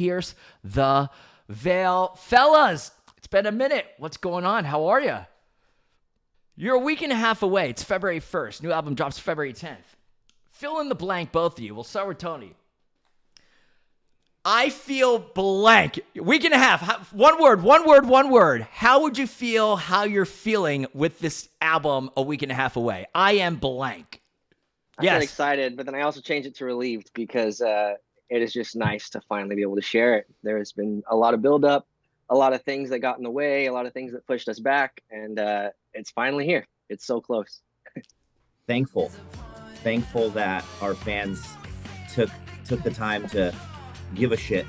Pierce the Veil. Fellas, it's been a minute. What's going on? How are you? You're a week and a half away. It's February 1st. New album drops February 10th. Fill in the blank, both of you. We'll start with Tony. I feel blank. Week and a half. One word. How would you feel how you're feeling with this album a week and a half away? I am blank. I got excited, but then I also changed it to relieved because it is just nice to finally be able to share it. There has been a lot of buildup, a lot of things that got in the way, a lot of things that pushed us back, and it's finally here. It's so close. Thankful that our fans took the time to give a shit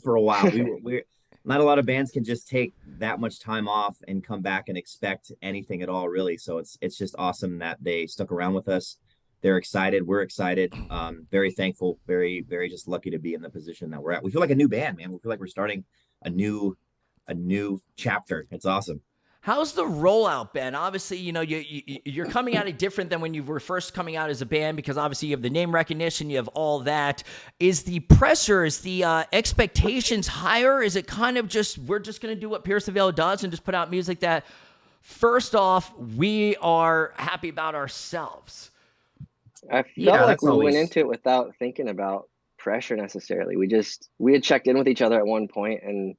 for a while. We're not a lot of bands can just take that much time off and come back and expect anything at all, really. So it's just awesome that they stuck around with us. They're excited. We're excited. Very thankful. Very, very just lucky to be in the position that we're at. We feel like a new band, man. We feel like we're starting a new chapter. It's awesome. How's the rollout been? Obviously, you're coming at it different than when you were first coming out as a band because obviously you have the name recognition, you have all that. Is the pressure, is the expectations higher? Is it kind of just, we're just going to do what Pierce the Veil does and just put out music that, first off, we are happy about ourselves? I felt like we went into it without thinking about pressure necessarily. We had checked in with each other at one point and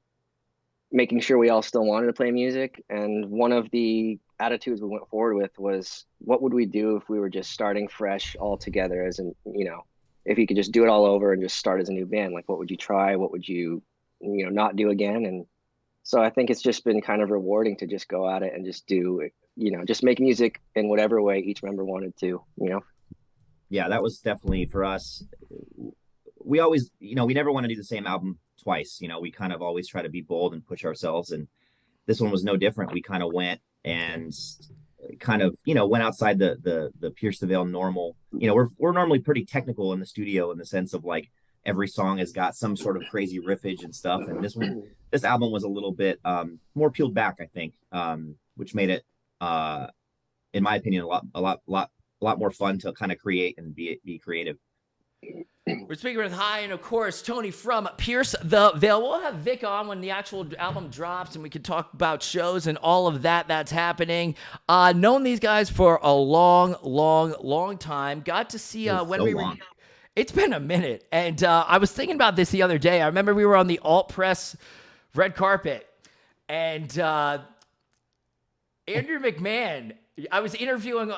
making sure we all still wanted to play music. And one of the attitudes we went forward with was, what would we do if we were just starting fresh all together as in, if you could just do it all over and just start as a new band, like what would you try? What would you, not do again? And so I think it's just been kind of rewarding to just go at it and just do, just make music in whatever way each member wanted to, Yeah, that was definitely for us. We always, we never want to do the same album twice. We kind of always try to be bold and push ourselves. And this one was no different. We kind of went and went outside the Pierce the Veil normal. We're normally pretty technical in the studio in the sense of like every song has got some sort of crazy riffage and stuff. And this album was a little bit more peeled back, I think, which made it, in my opinion, a lot more fun to kind of create and be creative. We're speaking with Jaime and, of course, Tony from Pierce the Veil. We'll have Vic on when the actual album drops, and we can talk about shows and all of that's happening. Known these guys for a long time. Got to see It's been a minute, and I was thinking about this the other day. I remember we were on the Alt Press red carpet, and Andrew McMahon. I was interviewing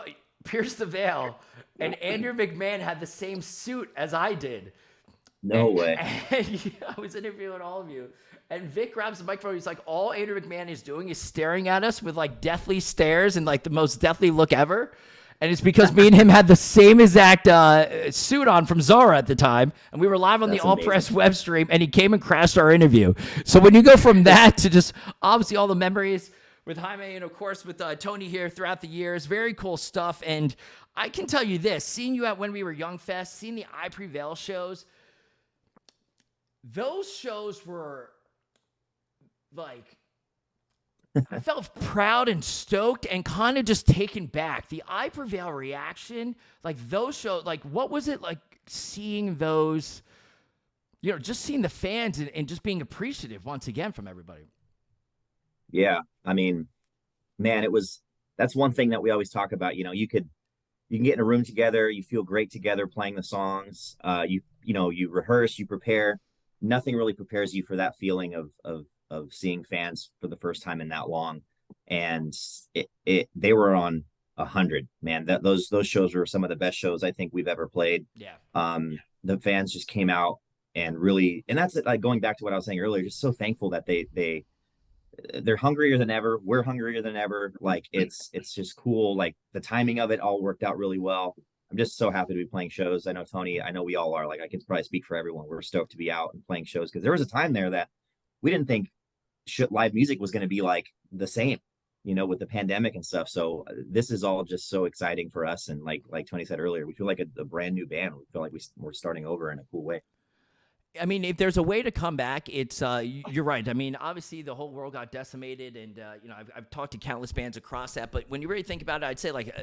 Pierce the Veil, and Andrew McMahon had the same suit as I did. No way. And I was interviewing all of you, and Vic grabs the microphone. He's like, all Andrew McMahon is doing is staring at us with like deathly stares and like the most deathly look ever. And it's because me and him had the same exact suit on from Zara at the time, and we were live on the All Press web stream, and he came and crashed our interview. So when you go from that to just obviously all the memories with Jaime and, of course, with Tony here throughout the years. Very cool stuff. And I can tell you this, seeing you at When We Were Young Fest, seeing the I Prevail shows, those shows were like, I felt proud and stoked and kind of just taken back. The I Prevail reaction, like those shows, like what was it like seeing those, just seeing the fans and just being appreciative once again from everybody? Yeah, I mean, man, that's one thing that we always talk about. You can get in a room together, you feel great together playing the songs. You rehearse, you prepare. Nothing really prepares you for that feeling of seeing fans for the first time in that long. And they were on 100, man. Those shows were some of the best shows I think we've ever played. Yeah. The fans just came out and really, and that's like going back to what I was saying earlier, just so thankful that they're hungrier than ever. We're hungrier than ever. Like it's just cool. Like the timing of it all worked out really well. I'm just so happy to be playing shows. I know Tony, I know we all are. Like I can probably speak for everyone. We're stoked to be out and playing shows because there was a time there that we didn't think live music was going to be like the same, with the pandemic and stuff. So this is all just so exciting for us. And like Tony said earlier, we feel like a brand new band. We feel like we're starting over in a cool way. I mean, if there's a way to come back, it's you're right. I mean, obviously the whole world got decimated, and you know, I've talked to countless bands across that. But when you really think about it, I'd say like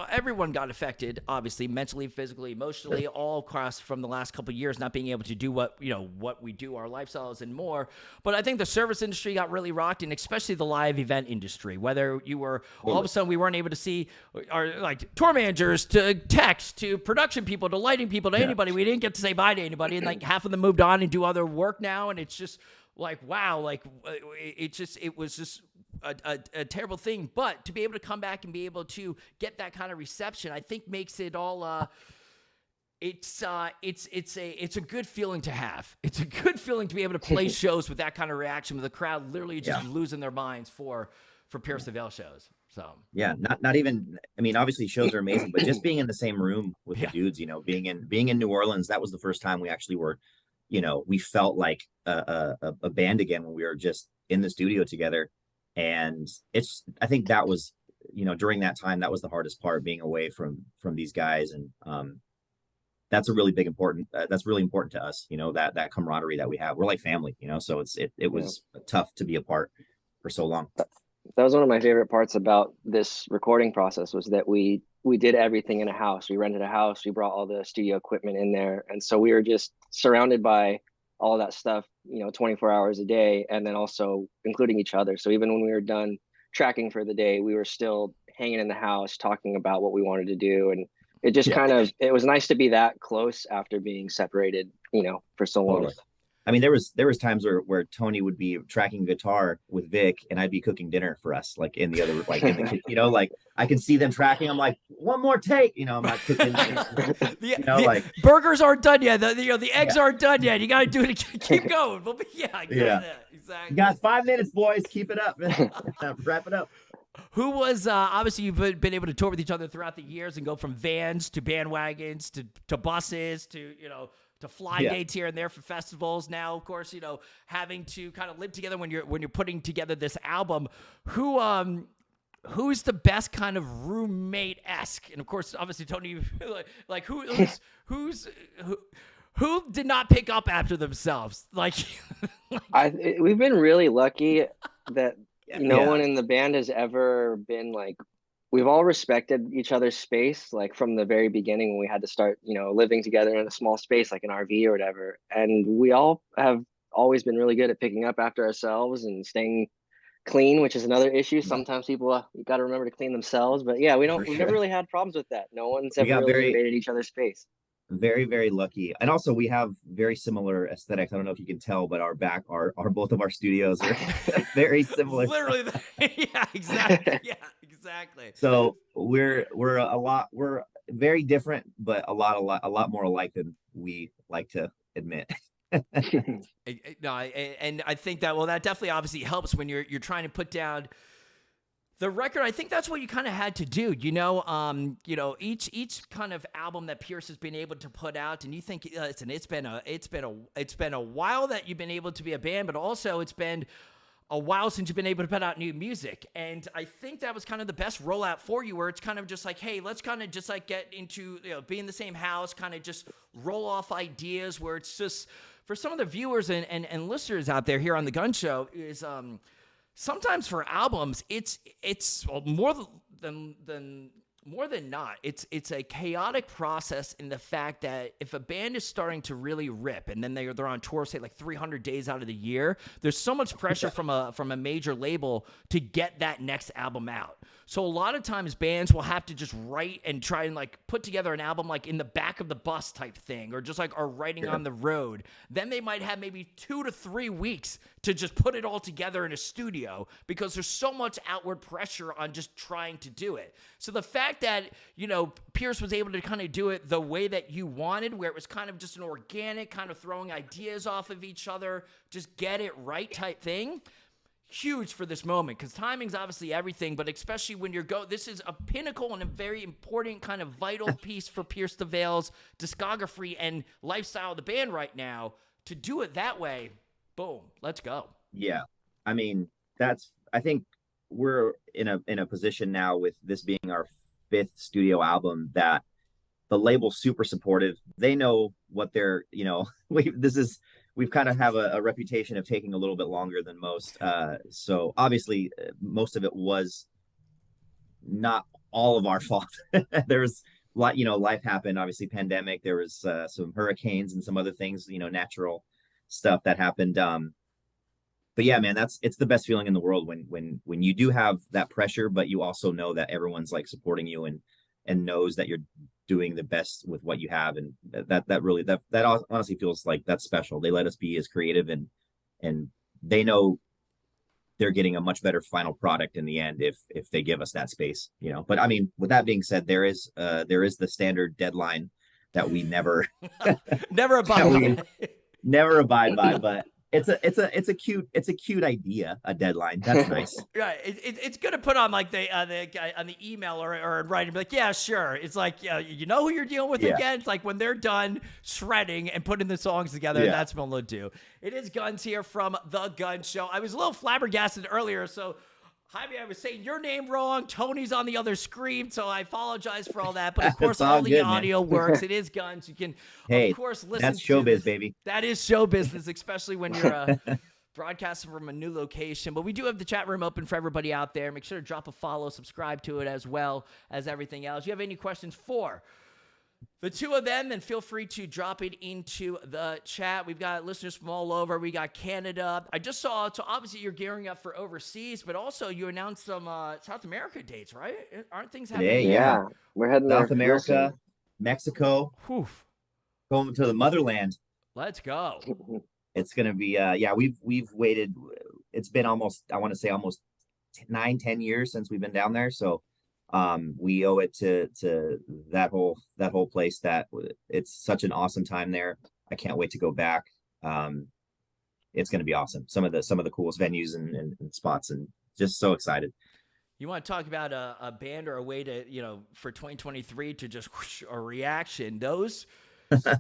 everyone got affected, obviously, mentally, physically, emotionally, all across from the last couple of years, not being able to do what we do, our lifestyles and more. But I think the service industry got really rocked, and especially the live event industry. Whether you were all of a sudden we weren't able to see our like tour managers to text to production people to lighting people to anybody. We didn't get to say bye to anybody, and like half of them moved on and do other work now, and it's just like wow, like it was just a terrible thing. But to be able to come back and be able to get that kind of reception, I think makes it all it's a good feeling to have. It's a good feeling to be able to play shows with that kind of reaction, with the crowd literally just losing their minds for Pierce the Veil shows. So yeah, not even. I mean, obviously shows are amazing, but just being in the same room with the dudes, you know, being in New Orleans, that was the first time we actually were, you know, we felt like a band again when we were just in the studio together. And I think that was, you know, during that time, that was the hardest part, being away from these guys. And that's a really that's really important to us, you know, that camaraderie that we have. We're like family, you know, so it was tough to be apart for so long. That was one of my favorite parts about this recording process, was that we did everything in a house. We rented a house, we brought all the studio equipment in there. And so we were just surrounded by all that stuff, you know, 24 hours a day, and then also including each other. So even when we were done tracking for the day, we were still hanging in the house talking about what we wanted to do. And it just it was nice to be that close after being separated, you know, for so long. Totally. I mean, there was times where Tony would be tracking guitar with Vic, and I'd be cooking dinner for us, like in the other, like in the kitchen, you know, like I can see them tracking. I'm like, one more take, you know, I'm not cooking. You know, like burgers aren't done yet. The eggs aren't done yet. You got to do it. Keep going. But exactly. You got 5 minutes, boys. Keep it up. Wrap it up. Who was obviously you've been able to tour with each other throughout the years and go from vans to bandwagons to buses to, you know, to fly dates here and there for festivals. Now, of course, you know, having to kind of live together when you're putting together this album. Who's the best kind of roommate-esque? And of course, obviously, Tony, like who did not pick up after themselves? We've been really lucky that no one in the band has ever been like, we've all respected each other's space, like from the very beginning when we had to start, you know, living together in a small space like an RV or whatever. And we all have always been really good at picking up after ourselves and staying clean, which is another issue. Sometimes people you got to remember to clean themselves. But yeah, we've never really had problems with that. No one's ever really invaded each other's space. Very, very lucky. And also we have very similar aesthetics. I don't know if you can tell, but our both of our studios are very similar. Literally. Yeah, exactly. Yeah, exactly. So we're very different, but a lot more alike than we like to admit. No, and I think that definitely obviously helps when you're trying to put down the record. I think that's what you kind of had to do, you know. Each kind of album that Pierce has been able to put out, and you think, listen, it's been a while that you've been able to be a band, but also it's been a while since you've been able to put out new music. And I think that was kind of the best rollout for you, where it's kind of just like, hey, let's kind of just like get into, you know, be in the same house, kind of just roll off ideas, where it's just for some of the viewers and listeners out there here on the Gunz Show is sometimes for albums, it's more than not. It's a chaotic process in the fact that if a band is starting to really rip, and then they're on tour, say like 300 days out of the year, there's so much pressure from a major label to get that next album out. So a lot of times bands will have to just write and try and like put together an album like in the back of the bus type thing, or just like are writing on the road. Then they might have maybe 2 to 3 weeks to just put it all together in a studio, because there's so much outward pressure on just trying to do it. So the fact that, you know, Pierce was able to kind of do it the way that you wanted, where it was kind of just an organic kind of throwing ideas off of each other, just get it right type thing. Huge for this moment, because timing's obviously everything, but especially when this is a pinnacle and a very important kind of vital piece for Pierce the Veil's discography and lifestyle of the band right now. To do it that way, boom, let's go. Yeah, I mean, I think we're in a position now with this being our 5th studio album that the label's super supportive. They know what they're, you know, we've kind of have a reputation of taking a little bit longer than most. So obviously most of it was not all of our fault. There was a lot, you know, life happened, obviously pandemic, there was some hurricanes and some other things, you know, natural stuff that happened. But yeah, man, it's the best feeling in the world when you do have that pressure, but you also know that everyone's like supporting you and knows that you're doing the best with what you have. And that really, that honestly feels like that's special. They let us be as creative, and they know they're getting a much better final product in the end if they give us that space, you know. But I mean, with that being said, there is the standard deadline that we never never abide by. Never abide by, but it's a cute idea, a deadline. That's nice. Right. It's good to put on like the guy on the email or writing, be like, yeah, sure. It's like, you know who you're dealing with again. It's like when they're done shredding and putting the songs together, that's what they'll do. It is Gunz here from the Gunz Show. I was a little flabbergasted earlier, so Jaime, I was saying your name wrong. Tony's on the other screen, so I apologize for all that. But of course, all the audio works. It is Gunz. You can, of course, listen. That's showbiz, baby. That is show business, especially when you're broadcasting from a new location. But we do have the chat room open for everybody out there. Make sure to drop a follow, subscribe to it as well as everything else. If you have any questions for the two of them, then feel free to drop it into the chat. We've got listeners from all over. We got Canada. I just saw, so obviously you're gearing up for overseas, but also you announced some South America dates, right? Aren't things happening? Yeah. We're heading South America, Mexico, going to the motherland. Let's go. It's going to be, we've waited. It's been almost 9-10 years since we've been down there. So we owe it to that whole place. That it's such an awesome time there. I can't wait to go back. It's going to be awesome. Some of the coolest venues and spots, and just so excited. You want to talk about a band or a way to, you know, for 2023 to just whoosh, a reaction. Those,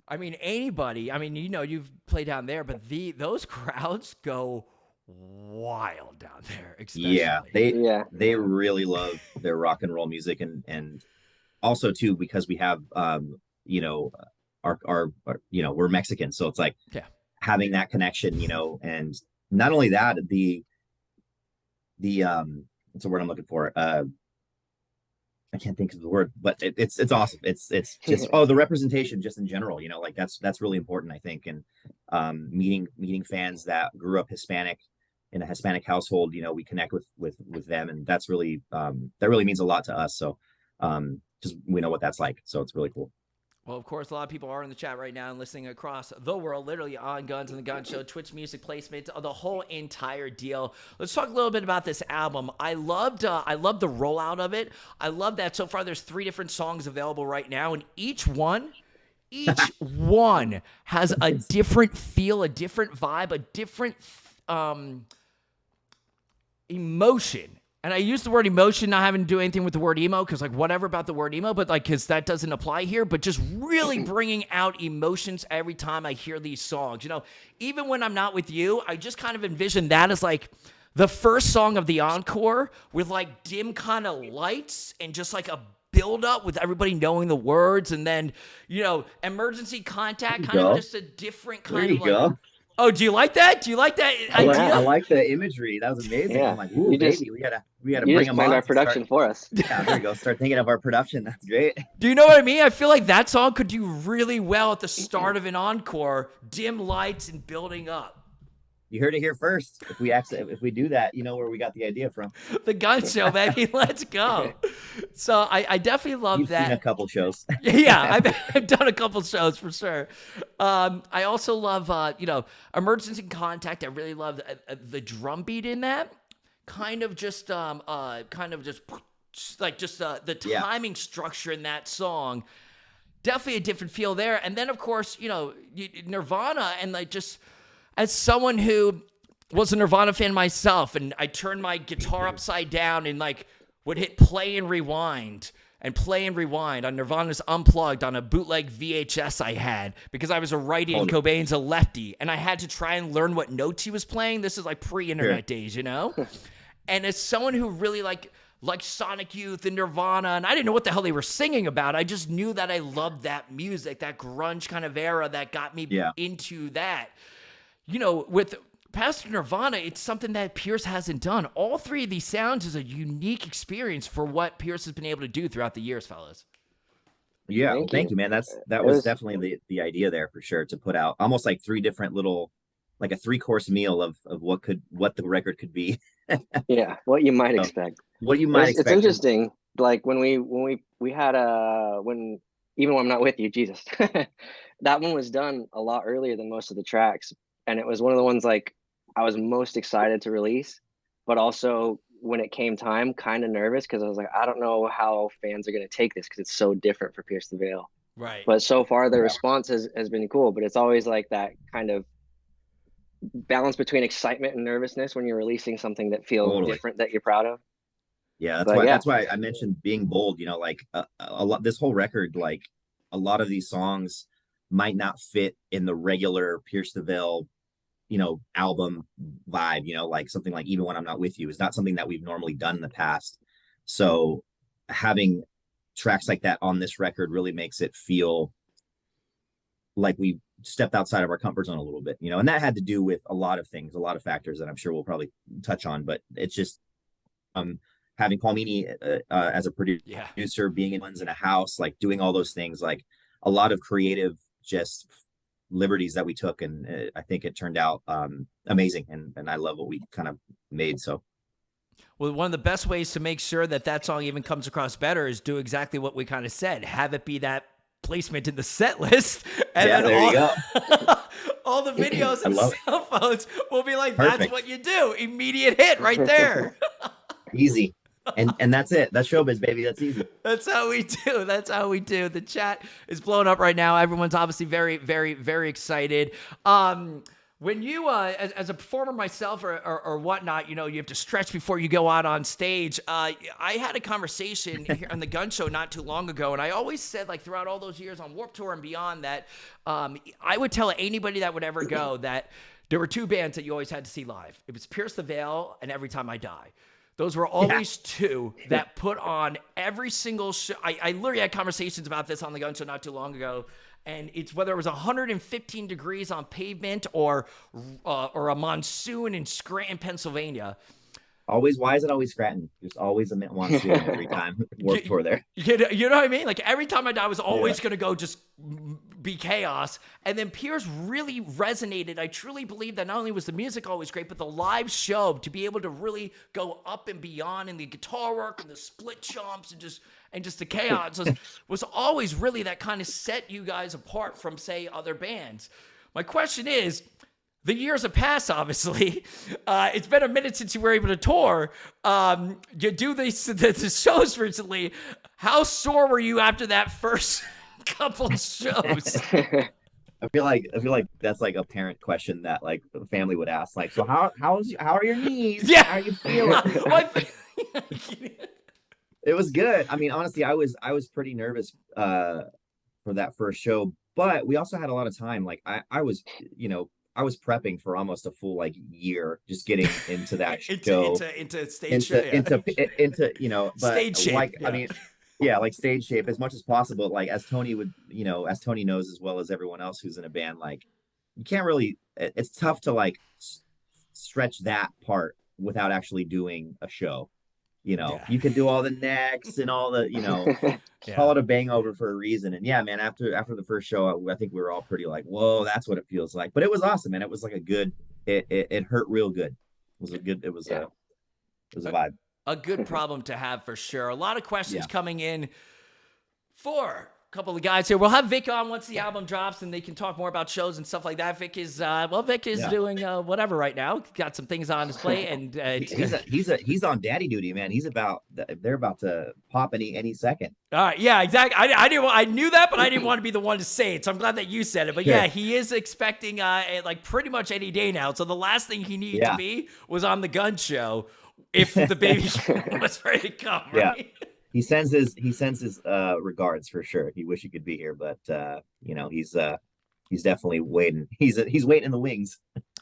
I mean, anybody. I mean, you know, you've played down there, but those crowds go wild down there. Especially. They really love their rock and roll music, and also too because we have you know, our you know, we're Mexican, so it's like having that connection, you know. And not only that, the what's the word I'm looking for, I can't think of the word, but it's awesome. It's just the representation just in general, you know, like that's really important, I think. And meeting fans that grew up Hispanic in a Hispanic household, you know, we connect with them, and that's really that really means a lot to us. So just we know what that's like, so it's really cool. Well, of course, a lot of people are in the chat right now and listening across the world, literally on Gunz and the Gunz Show, Twitch music placements, the whole entire deal. Let's talk a little bit about this album. I loved the rollout of it. I love that so far there's 3 different songs available right now, and each one has a different feel, a different vibe, a different emotion. And I use the word emotion, not having to do anything with the word emo, because like whatever about the word emo, but like because that doesn't apply here, but just really bringing out emotions every time I hear these songs. You know, even when I'm not with you, I just kind of envision that as like the first song of the encore with like dim kind of lights and just like a build up with everybody knowing the words, and then, you know, emergency contact, kind of just a different kind of like. Oh, do you like that? Do you like that idea? I like the imagery. That was amazing. Yeah. I'm like, ooh, baby, we gotta bring them on. Our production for us. Yeah, there you go. Start thinking of our production. That's great. Do you know what I mean? I feel like that song could do really well at the start of an encore. Dim lights and building up. You heard it here first. If we do that, you know where we got the idea from. The Gunz Show, baby. Let's go. So I definitely love that. You've seen a couple shows. Yeah, I've done a couple shows for sure. I also love, you know, Emergency Contact. I really love the drum beat in that. Kind of just the timing structure in that song. Definitely a different feel there. And then, of course, you know, Nirvana, and like just... As someone who was a Nirvana fan myself, and I turned my guitar upside down and like would hit play and rewind on Nirvana's Unplugged on a bootleg VHS I had, because I was a righty and Cobain's a lefty, and I had to try and learn what notes he was playing. This is like pre-internet days, you know? And as someone who really like like Sonic Youth and Nirvana, and I didn't know what the hell they were singing about. I just knew that I loved that music, that grunge kind of era that got me into that. You know, with Pastor Nirvana, it's something that Pierce hasn't done. All three of these sounds is a unique experience for what Pierce has been able to do throughout the years, fellas. Yeah, thank you, man. That was definitely the idea there for sure, to put out almost like three different little, like a 3-course meal of what the record could be. Yeah, what you might expect. What you might expect. It's interesting. Like when we had even when I'm not with you, Jesus, that one was done a lot earlier than most of the tracks, and it was one of the ones like I was most excited to release, but also when it came time, kind of nervous because I was like, I don't know how fans are going to take this because it's so different for Pierce the Veil. Right. But so far the response has been cool, but it's always like that kind of balance between excitement and nervousness when you're releasing something that feels different, that you're proud of. Yeah, that's why I mentioned being bold. You know, like a lot. This whole record, like a lot of these songs, might not fit in the regular Pierce the Veil, you know, album vibe. You know, like something like Even When I'm Not With You is not something that we've normally done in the past. So having tracks like that on this record really makes it feel like we stepped outside of our comfort zone a little bit, you know, and that had to do with a lot of things, a lot of factors that I'm sure we'll probably touch on, but it's just having Paul Meany as a producer, being in a house, like doing all those things, like a lot of creative just liberties that we took, and I think it turned out amazing, and I love what we kind of made. So well, one of the best ways to make sure that song even comes across better is do exactly what we kind of said, have it be that placement in the set list, and then there you go. all the videos and cell phones will be like, that's what you do. Immediate hit right there. Easy. And that's it. That's showbiz, baby. That's easy. That's how we do. That's how we do. The chat is blowing up right now. Everyone's obviously very, very, very excited. When you, as a performer myself or whatnot, you know, you have to stretch before you go out on stage. I had a conversation here on the Gunz Show not too long ago, and I always said, like, throughout all those years on Warped Tour and beyond, that I would tell anybody that would ever go that there were two bands that you always had to see live. It was Pierce the Veil and Every Time I Die. Those were always two that put on every single show. I literally had conversations about this on the Gunz Show not too long ago. And it's whether it was 115 degrees on pavement or a monsoon in Scranton, Pennsylvania. Always, why is it always Scranton? There's always a monsoon every time Warped Tour there. You know what I mean? Like Every Time I Die was always going to go just be chaos. And then Pierce really resonated. I truly believe that not only was the music always great, but the live show, to be able to really go up and beyond in the guitar work and the split jumps and just the chaos was always really that kind of set you guys apart from, say, other bands. My question is, the years have passed, obviously. It's been a minute since you were able to tour. You do the shows recently. How sore were you after that first couple shows? I feel like that's like a parent question that like the family would ask. Like, so how are your knees? Yeah. How are you feeling? It was good. I mean, honestly, I was pretty nervous for that first show, but we also had a lot of time. Like I was, you know, I was prepping for almost a full like year, just getting into that show, into stage shape, into you know, but stage shape. Like I mean, like stage shape as much as possible. Like as Tony would, you know, as Tony knows as well as everyone else who's in a band, like you can't really. It's tough to like stretch that part without actually doing a show. You know, you can do all the necks and all the, you know, call it a bang over for a reason. And yeah, man, after the first show, I think we were all pretty like, whoa, that's what it feels like. But it was awesome, man. It was like a good, it hurt real good. It was a vibe. A good problem to have for sure. A lot of questions coming in for a couple of guys here. We'll have Vic on once the album drops and they can talk more about shows and stuff like that. Vic is doing whatever right now. Got some things on his plate, and he's on daddy duty, man. They're about to pop any second. All right, yeah, exactly. I knew that, but I didn't want to be the one to say it. So I'm glad that you said it. But yeah, he is expecting like pretty much any day now. So the last thing he needed to be was on the Gunz Show if the baby was ready to come. Right? Yeah. He sends his regards for sure. He wish he could be here, but you know, he's he's definitely waiting. He's waiting in the wings.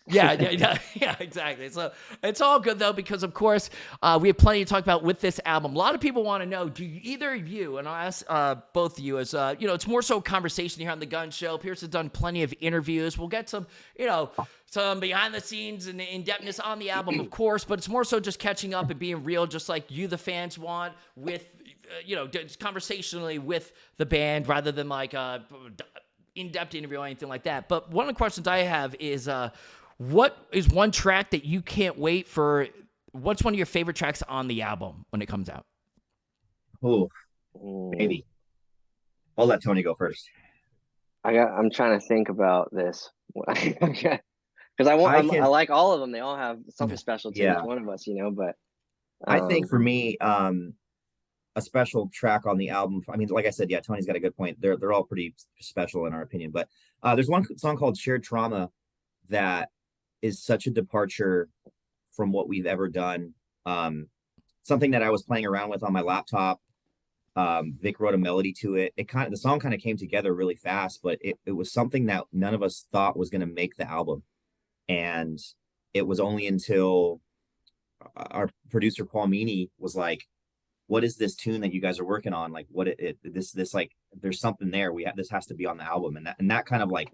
Yeah, exactly. So it's all good though, because of course we have plenty to talk about with this album. A lot of people want to know, do either of you, and I'll ask both of you, as it's more so conversation here on the Gunz Show. Pierce has done plenty of interviews. We'll get some, some behind the scenes and in-depthness on the album, of course, but it's more so just catching up and being real, just like you, the fans, want with, just conversationally with the band, rather than like in-depth interview or anything like that. But one of the questions I have is, what is one track that you can't wait for? What's one of your favorite tracks on the album when it comes out? Oh, maybe. I'll let Tony go first. I'm trying to think about this because I like all of them. They all have something special to each one of us, But I think for me, a special track on the album. I mean, like I said, Tony's got a good point. They're all pretty special in our opinion. But there's one song called "Shared Trauma" that is such a departure from what we've ever done. Something that I was playing around with on my laptop. Vic wrote a melody to it. The song kind of came together really fast, but it was something that none of us thought was going to make the album. And it was only until our producer Paul Meany was like, "What is this tune that you guys are working on? Like, this like, there's something there. This has to be on the album." And that kind of like,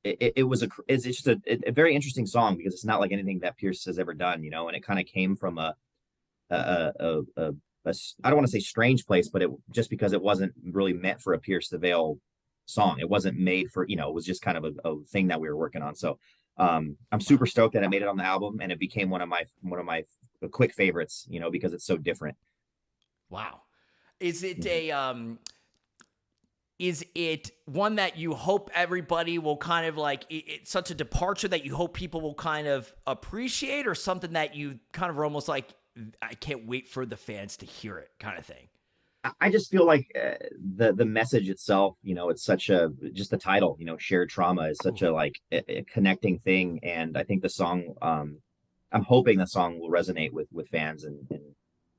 it's just a very interesting song, because it's not like anything that Pierce has ever done, and it kind of came from a I don't want to say strange place, but just because it wasn't really meant for a Pierce the Veil song. It wasn't made for, it was just kind of a thing that we were working on. So I'm super stoked that I made it on the album, and it became one of my quick favorites, because it's so different. Wow. Is it is it one that you hope everybody will kind of like, it's such a departure that you hope people will kind of appreciate, or something that you kind of are almost like, I can't wait for the fans to hear it kind of thing? I just feel like the message itself, it's such just the title, "Shared Trauma" is such a connecting thing. And I think the song, I'm hoping the song will resonate with fans, and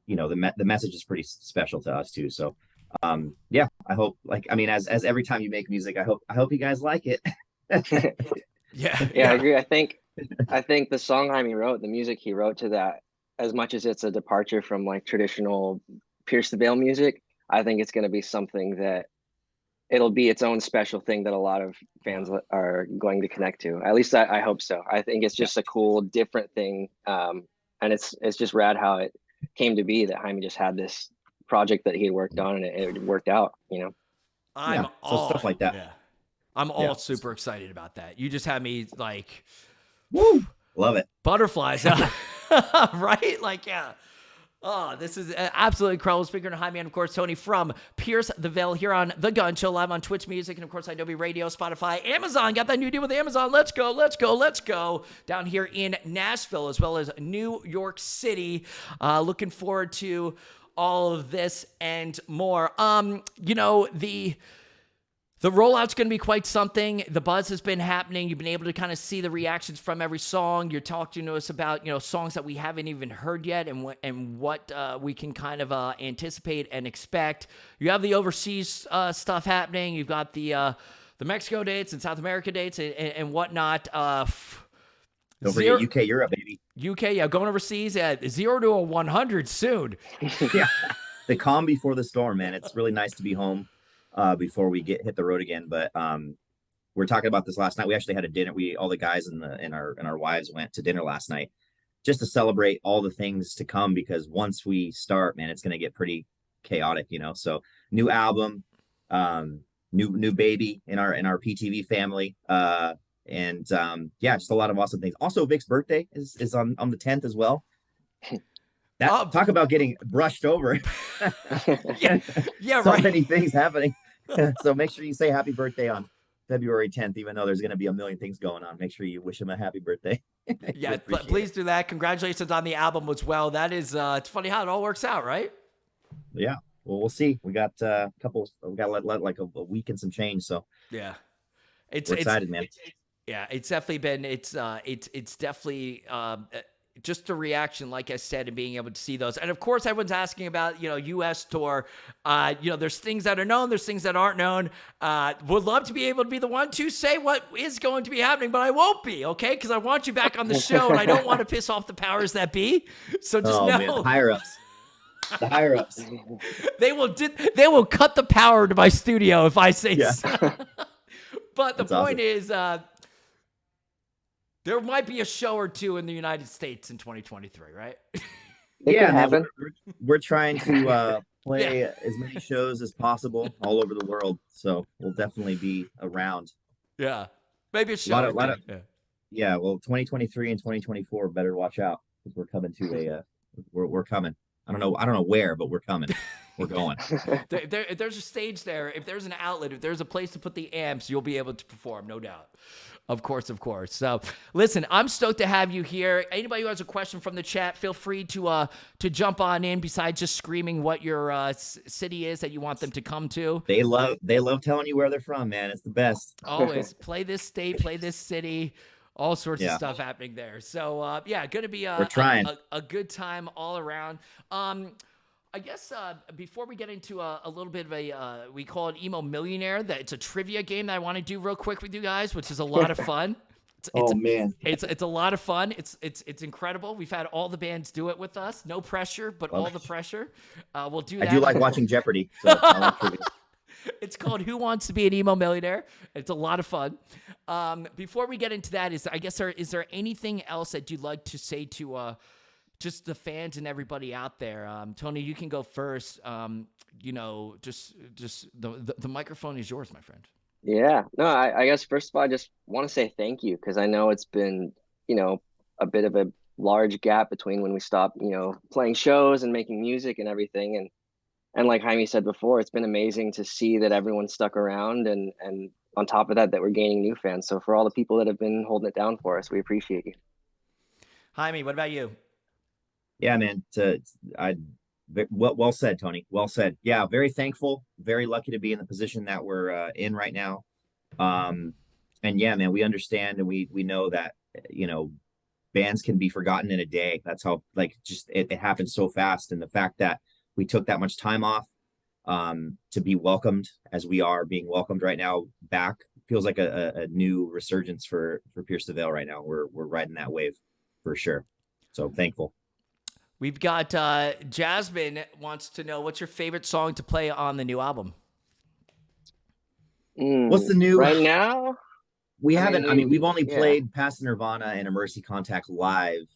the message is pretty special to us too. So I hope, as every time you make music, I hope you guys like it. Yeah, I agree. I think the song Jaime wrote, the music he wrote to that, as much as it's a departure from like traditional Pierce the Veil music, I think it's going to be something that it'll be its own special thing that a lot of fans are going to connect to. At least I hope so. I think it's just a cool, different thing. And it's just rad how it came to be that Jaime just had this project that he had worked on, and it worked out, so stuff like that. Yeah. I'm all super excited about that. You just had me like, woo, love it. Butterflies. Right? Like, yeah. Oh, this is absolutely incredible. Speaking of Jaime, and of course, Tony from Pierce the Veil here on The Gunz Show, live on Twitch Music, and of course, Adobe Radio, Spotify, Amazon. Got that new deal with Amazon. Let's go. Down here in Nashville, as well as New York City. Looking forward to all of this and more. The rollout's going to be quite something. The buzz has been happening. You've been able to kind of see the reactions from every song. You're talking to us about, songs that we haven't even heard yet, and what we can kind of anticipate and expect. You have the overseas stuff happening. You've got the Mexico dates and South America dates and whatnot. Don't forget UK, Europe, baby. UK, going overseas at 0 to 100 soon. Yeah, the calm before the storm, man. It's really nice to be home before we hit the road again. But we were talking about this last night. We actually had a dinner. All the guys and our wives went to dinner last night, just to celebrate all the things to come, because once we start, man, it's going to get pretty chaotic, So new album, new baby in our PTV family, and just a lot of awesome things. Also, Vic's birthday is on the 10th as well. Talk about getting brushed over. yeah, so right. many things happening. So make sure you say happy birthday on February 10th, even though there's going to be a million things going on. Make sure you wish him a happy birthday. Yeah, please do that. Congratulations on the album as well. That is, it's funny how it all works out, right? Yeah. Well, we'll see. We got we got like a week and some change. So yeah, we're excited, man. Yeah, it's definitely been, it's definitely, just the reaction, like I said, and being able to see those. And of course, everyone's asking about, US tour. There's things that are known, there's things that aren't known. Would love to be able to be the one to say what is going to be happening, but I won't be, okay? Because I want you back on the show, and I don't want to piss off the powers that be. So just know. Man. Higher ups. The higher ups. They will cut the power to my studio if I say so. But the point is, there might be a show or two in the United States in 2023, right? Man, we're trying to play as many shows as possible all over the world, so we'll definitely be around. Yeah, maybe a show. Well, 2023 and 2024 better watch out, because we're coming to we're coming. I don't know where, but we're coming. We're going. If there's a stage there, if there's an outlet, if there's a place to put the amps, you'll be able to perform, no doubt. Of course. So, listen, I'm stoked to have you here. Anybody who has a question from the chat, feel free to jump on in. Besides just screaming what your city is that you want them to come to. They love telling you where they're from, man. It's the best. Always play this state, play this city. All sorts of stuff happening there. So, going to be a good time all around. I guess before we get into a little bit of we call it Emo Millionaire. That it's a trivia game that I want to do real quick with you guys, which is a lot of fun. It's a lot of fun. It's incredible. We've had all the bands do it with us. No pressure, but all the pressure. We'll do that. I do like watching Jeopardy. So I like trivia. It's called Who Wants to Be an Emo Millionaire? It's a lot of fun. Before we get into that, is there anything else that you'd like to say to just the fans and everybody out there? Tony, you can go first. Just the microphone is yours, my friend. Yeah. No, I guess first of all, I just want to say thank you, because I know it's been, a bit of a large gap between when we stopped, playing shows and making music and everything. And like Jaime said before, it's been amazing to see that everyone stuck around, and on top of that we're gaining new fans. So for all the people that have been holding it down for us, we appreciate you. Jaime, what about you? Yeah, man. Well said, Tony. Well said. Yeah, very thankful, very lucky to be in the position that we're in right now. And yeah, man, we understand, and we know that bands can be forgotten in a day. That's how it happens so fast, and the fact that we took that much time off to be welcomed as we are being welcomed right now back feels like a new resurgence for Pierce the Veil right now. We're riding that wave for sure. So thankful. We've got Jasmine wants to know, what's your favorite song to play on the new album? What's the new right now? We haven't. I mean, we've only played Past Nirvana and A Mercy Contact live.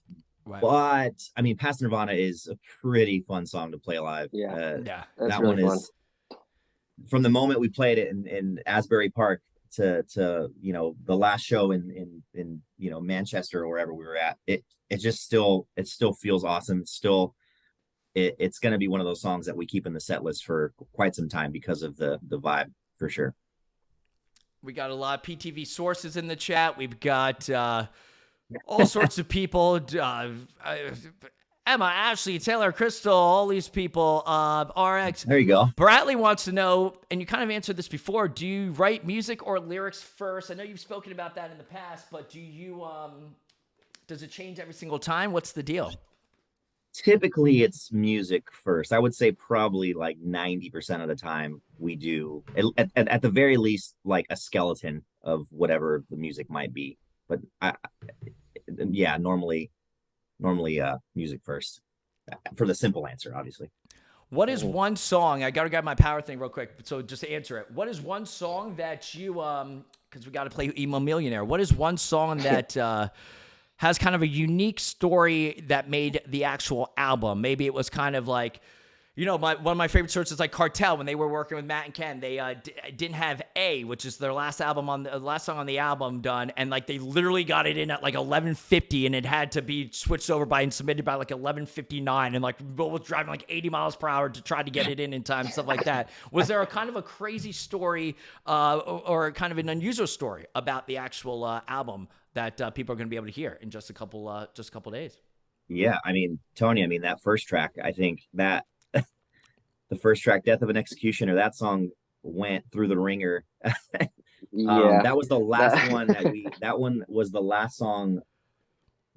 Right. But I mean, Past Nirvana is a pretty fun song to play live. That really one is fun. From the moment we played it in Asbury Park to the last show in Manchester or wherever we were at. It still feels awesome. It's going to be one of those songs that we keep in the set list for quite some time because of the vibe, for sure. We got a lot of PTV sources in the chat. We've got all sorts of people. Emma, Ashley, Taylor, Crystal, all these people. RX. There you go. Bradley wants to know, and you kind of answered this before, do you write music or lyrics first? I know you've spoken about that in the past, but do you does it change every single time? What's the deal? Typically it's music first. I would say probably like 90% of the time we do at the very least like a skeleton of whatever the music might be. But normally music first for the simple answer, obviously. What is one song? I got to grab my power thing real quick. So just answer it. What is one song that you, because we got to play Emo Millionaire. What is one song that has kind of a unique story that made the actual album? Maybe it was kind of like, one of my favorite sorts is like Cartel. When they were working with Matt and Ken, they didn't have A, which is their last song on the album done, and like they literally got it in at like 11:50, and it had to be switched over and submitted by like 11:59, and like Bill was driving like 80 miles per hour to try to get it in time, stuff like that. Was there a kind of a crazy story or kind of an unusual story about the actual album that people are going to be able to hear in just a couple days? Yeah, I mean, Tony, that first track, I think that the first track, Death of an Executioner, that song went through the ringer. That was the last one that one was the last song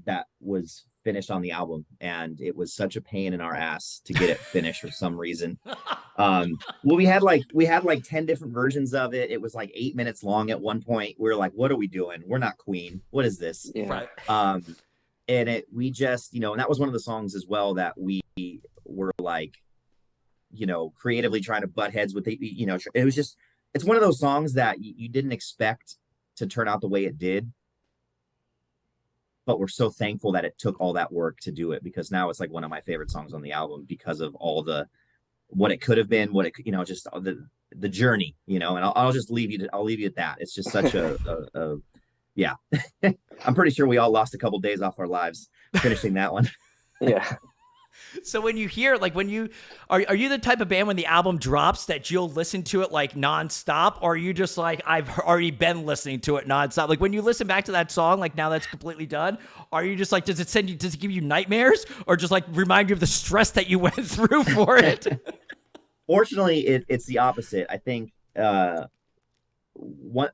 that was finished on the album, and it was such a pain in our ass to get it finished for some reason. Well, we had like 10 different versions of it. It was like 8 minutes long at one point. We were like, what are we doing? We're not Queen. What is this? Yeah. Right. And we just, and that was one of the songs as well that we were like, creatively trying to butt heads with it was just, it's one of those songs that you didn't expect to turn out the way it did, but we're so thankful that it took all that work to do it, because now it's like one of my favorite songs on the album because of all what it could have been, what it, just the journey, and I'll just leave you at that. It's just such yeah. I'm pretty sure we all lost a couple days off our lives finishing that one. Yeah. So when you hear, like, when you are you the type of band when the album drops that you'll listen to it like nonstop, or are you just like, I've already been listening to it nonstop? Like when you listen back to that song, like now that's completely done, are you just like, does it give you nightmares, or just like remind you of the stress that you went through for it? Fortunately, it's the opposite. I think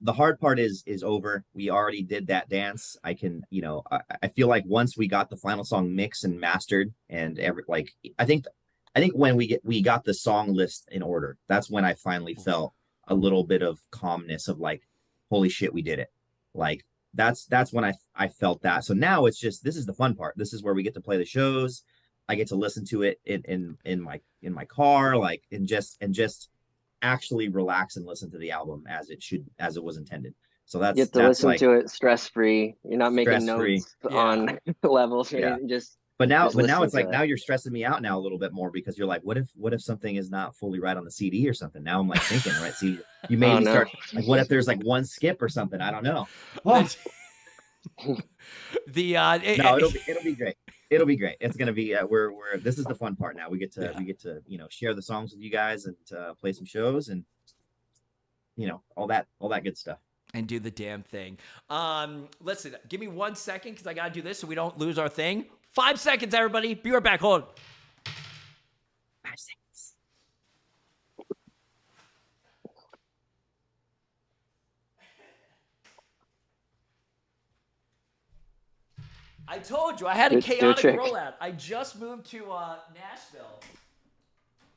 the hard part is over. We already did that dance. I can, I feel like once we got the final song mixed and mastered, and I think when we got the song list in order, that's when I finally felt a little bit of calmness of like, holy shit, we did it. Like that's when I felt that. So now it's just, this is the fun part. This is where we get to play the shows. I get to listen to it in my car, like, and just actually relax and listen to the album as it was intended. So you get to listen to it stress-free. You're not making notes on levels or anything. But now it's like, now you're stressing me out now a little bit more, because you're like, what if something is not fully right on the CD or something? Now I'm like thinking, right? See, you made me start like, what if there's like one skip or something? I don't know. Oh. It'll be great. It'll be great. It's gonna be this is the fun part now. We get to share the songs with you guys and play some shows and all that good stuff. And do the damn thing. Listen, give me 1 second because I gotta do this so we don't lose our thing. 5 seconds, everybody. Be right back. Hold on. 5 seconds. I told you I had a chaotic rollout. I just moved to Nashville.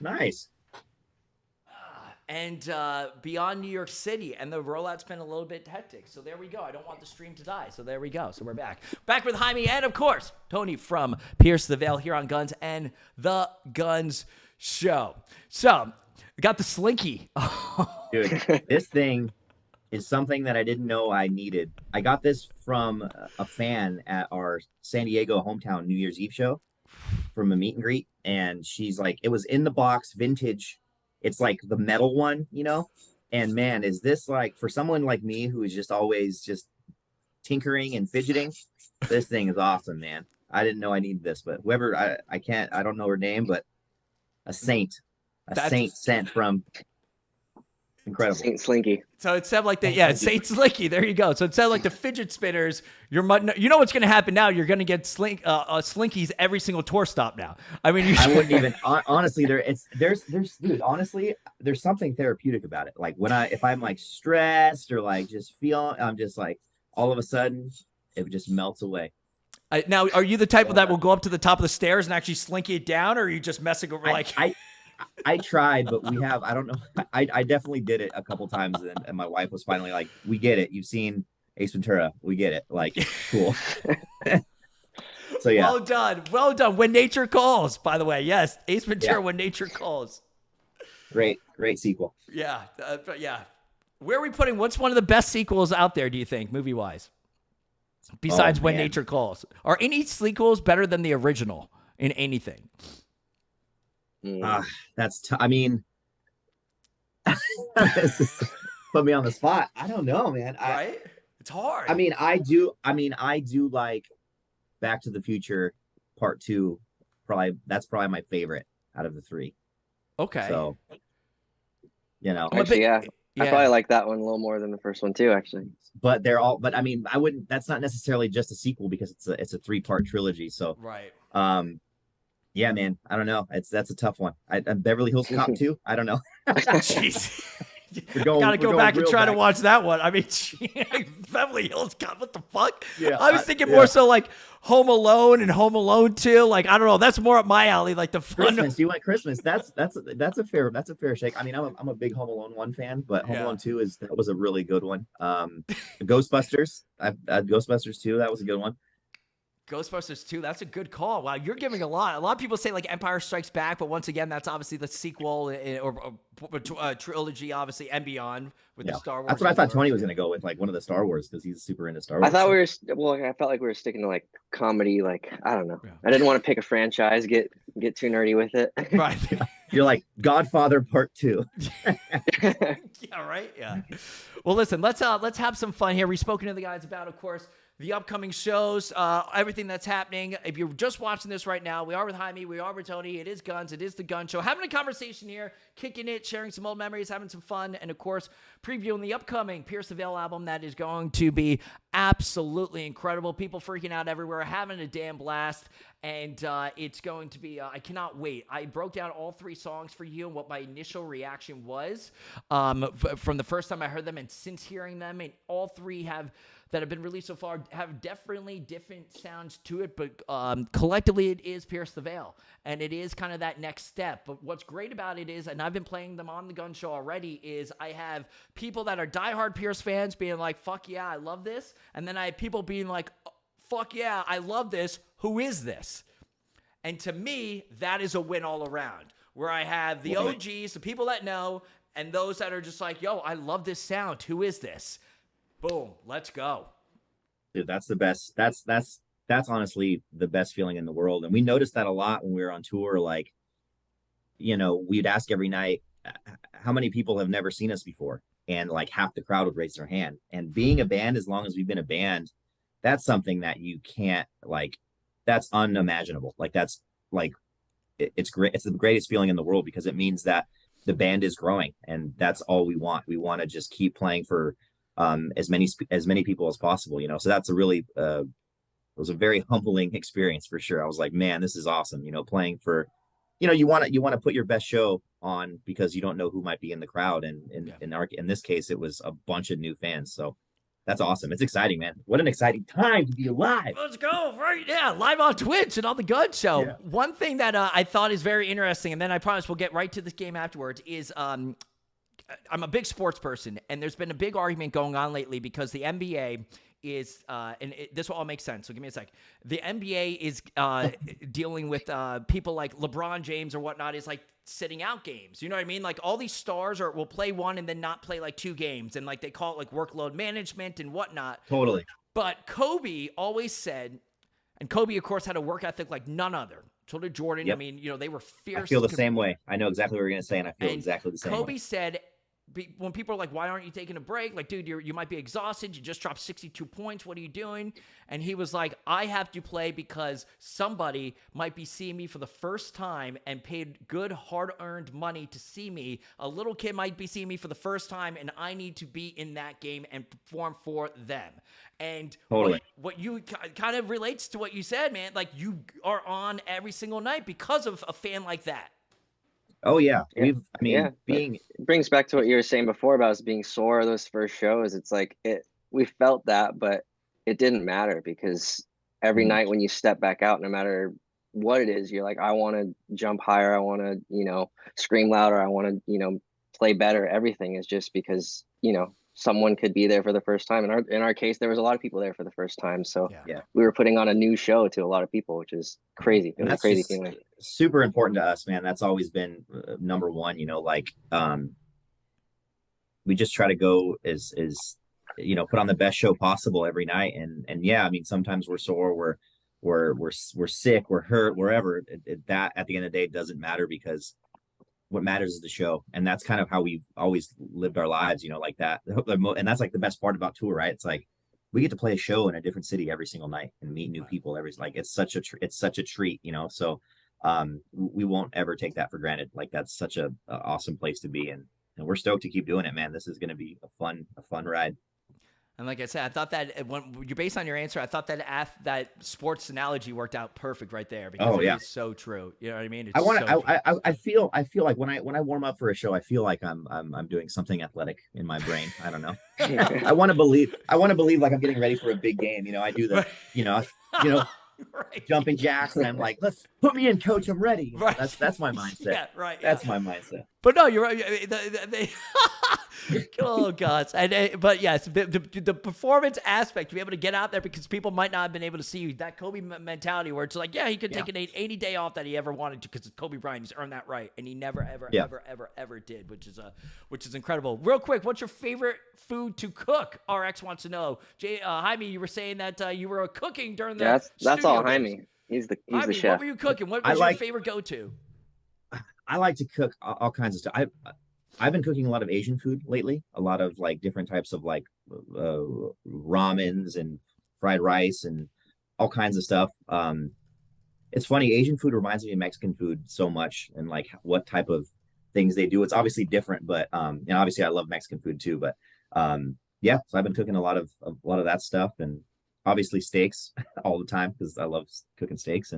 Nice. And beyond New York City, and the rollout's been a little bit hectic. So there we go. I don't want the stream to die. So there we go. So we're back. Back with Jaime and, of course, Tony from Pierce the Veil here on Gunz and the Gunz Show. So we got the Slinky. Dude, this thing is something that I didn't know I needed. I got this from a fan at our San Diego hometown New Year's Eve show from a meet and greet. And she's like, it was in the box, vintage. It's like the metal one, and man, is this like, for someone like me who is just always just tinkering and fidgeting, this thing is awesome, man. I didn't know I needed this, but whoever, I don't know her name, but a saint sent from, incredible. Saint Slinky. So it sounded like Saint Slinky. There you go. So it sounded like the fidget spinners. You know what's going to happen now? You're going to get Slinkies every single tour stop now. I mean, I wouldn't even honestly. Dude, honestly, there's something therapeutic about it. Like if I'm like stressed or like just I'm just like, all of a sudden it just melts away. Now, are you the type that will go up to the top of the stairs and actually slinky it down, or are you just messing over like? I tried, but I don't know. I definitely did it a couple times, and my wife was finally like, we get it. You've seen Ace Ventura. We get it. Like, cool. So, yeah. Well done. When Nature Calls, by the way. Yes, Ace Ventura, When Nature Calls. Great sequel. Yeah. Where are we putting, what's one of the best sequels out there, do you think, movie-wise? Besides When Nature Calls. Are any sequels better than the original in anything? I mean, put me on the spot. I don't know, man. Right? It's hard. I mean, I do like Back to the Future Part 2. That's probably my favorite out of the three. Okay. So, actually, I probably like that one a little more than the first one too, actually. But I mean, I wouldn't. That's not necessarily just a sequel because it's a 3-part trilogy. So, right. Yeah, man. I don't know. That's a tough one. Beverly Hills Cop 2. I don't know. Jeez. I gotta go back and try to watch that one. I mean, Beverly Hills Cop, what the fuck? Yeah, I was thinking more so like Home Alone and Home Alone 2. Like, I don't know. That's more up my alley. Like the fun. Christmas. You want Christmas? That's a fair shake. I mean, I'm a big Home Alone 1 fan, but Home Alone 2 was a really good one. Ghostbusters. I've Ghostbusters 2. That was a good one. Ghostbusters 2, that's a good call. Wow, you're giving a lot. A lot of people say like Empire Strikes Back, but once again, that's obviously the sequel or trilogy, obviously, and beyond with the Star Wars. That's what I thought Tony was going to go with, like one of the Star Wars, because he's super into Star Wars. I felt like we were sticking to like comedy. Like, I don't know. Yeah. I didn't want to pick a franchise, get too nerdy with it. Right. You're like Godfather Part 2. Yeah, right. Yeah. Well, listen, let's have some fun here. We've spoken to the guys about, of course, the upcoming shows, everything that's happening. If you're just watching this right now, we are with Jaime, we are with Tony. It is Gunz. It is the Gunz Show. Having a conversation here, kicking it, sharing some old memories, having some fun, and of course, previewing the upcoming Pierce the Veil album that is going to be absolutely incredible. People freaking out everywhere, having a damn blast, and it's going to be, I cannot wait. I broke down all 3 songs for you and what my initial reaction was from the first time I heard them and since hearing them, and all 3 that have been released so far have definitely different sounds to it, but collectively it is Pierce the Veil, and it is kind of that next step. But what's great about it is, and I've been playing them on the Gunz Show already, is I have people that are diehard Pierce fans being like, fuck yeah, I love this, and then I have people being like, fuck yeah, I love this, who is this? And to me, that is a win all around, where I have the OGs, the people that know, and those that are just like, yo, I love this sound, who is this? Boom, let's go. Dude, that's the best. That's honestly the best feeling in the world. And we noticed that a lot when we were on tour. Like, we'd ask every night, how many people have never seen us before? And like half the crowd would raise their hand. And being a band, as long as we've been a band, that's something that you can't, like, that's unimaginable. Like, that's like, it's great. It's the greatest feeling in the world, because it means that the band is growing, and that's all we want. We want to just keep playing for as many people as possible, so that's a really it was a very humbling experience for sure. I was like, man, this is awesome, playing for, you want to put your best show on, because you don't know who might be in the crowd, and in this case it was a bunch of new fans, so that's awesome. It's exciting, man. What an exciting time to be alive. Let's go. Right. Yeah. Live on Twitch and on the Gunz Show. Yeah. One thing that I thought is very interesting, and then I promise we'll get right to this game afterwards, is I'm a big sports person, and there's been a big argument going on lately because the NBA is, this will all make sense, so give me a sec. The NBA is dealing with people like LeBron James or whatnot is like sitting out games. You know what I mean? Like all these stars will play one and then not play like 2 games, and like they call it like workload management and whatnot. Totally. But Kobe always said, and Kobe of course had a work ethic like none other. So did Jordan. Yep. I mean, they were fierce. I feel the same way. I know exactly what you're going to say, and I feel exactly the same way. Kobe said, when people are like, why aren't you taking a break? Like, dude, you might be exhausted. You just dropped 62 points. What are you doing? And he was like, I have to play because somebody might be seeing me for the first time and paid good, hard-earned money to see me. A little kid might be seeing me for the first time, and I need to be in that game and perform for them. And totally. What you kind of relates to what you said, man. Like, you are on every single night because of a fan like that. Oh yeah. It brings back to what you were saying before about us being sore those first shows. It's like we felt that, but it didn't matter, because every night when you step back out, no matter what it is, you're like, I want to jump higher, I want to scream louder, I want to play better. Everything is just because someone could be there for the first time. In our case, there was a lot of people there for the first time, so we were putting on a new show to a lot of people, which is crazy. It was a crazy feeling. Super important to us, man. That's always been number one. We just try to go as put on the best show possible every night, and yeah, I mean, sometimes we're sore, we're sick, we're hurt, wherever. That at the end of the day doesn't matter, because what matters is the show. And that's kind of how we've always lived our lives, like that. And that's like the best part about tour, right? It's like we get to play a show in a different city every single night and meet new people it's such a treat, so we won't ever take that for granted. Like, that's such a awesome place to be in, and we're stoked to keep doing it, man. This is going to be a fun ride. And like I said, I thought that when you're based on your answer, I thought that sports analogy worked out perfect right there because it is so true. You know what I mean? It's I feel like when I warm up for a show, I feel like I'm doing something athletic in my brain. I don't know. I want to believe like I'm getting ready for a big game. You know, I do the right. Jumping jacks, and I'm like, let's put me in, coach. I'm ready. Right. That's my mindset. Yeah, right. That's my mindset. But no, you're right. Oh God! But yes, the performance aspect to be able to get out there because people might not have been able to see you. That Kobe mentality, where it's like, yeah, he could take any day off that he ever wanted to because it's Kobe Bryant. He's earned that right, and he never ever did, which is incredible. Real quick, what's your favorite food to cook? RX wants to know. Jaime, you were saying that you were cooking during the that's all Jaime. He's the chef. What were you cooking? What was your favorite go-to? I like to cook all kinds of stuff. I've been cooking a lot of Asian food lately, a lot of like different types of like ramens and fried rice and all kinds of stuff. It's funny, Asian food reminds me of Mexican food so much and like what type of things they do. It's obviously different, but and obviously I love Mexican food too. But so I've been cooking a lot of that stuff and obviously steaks all the time because I love cooking steaks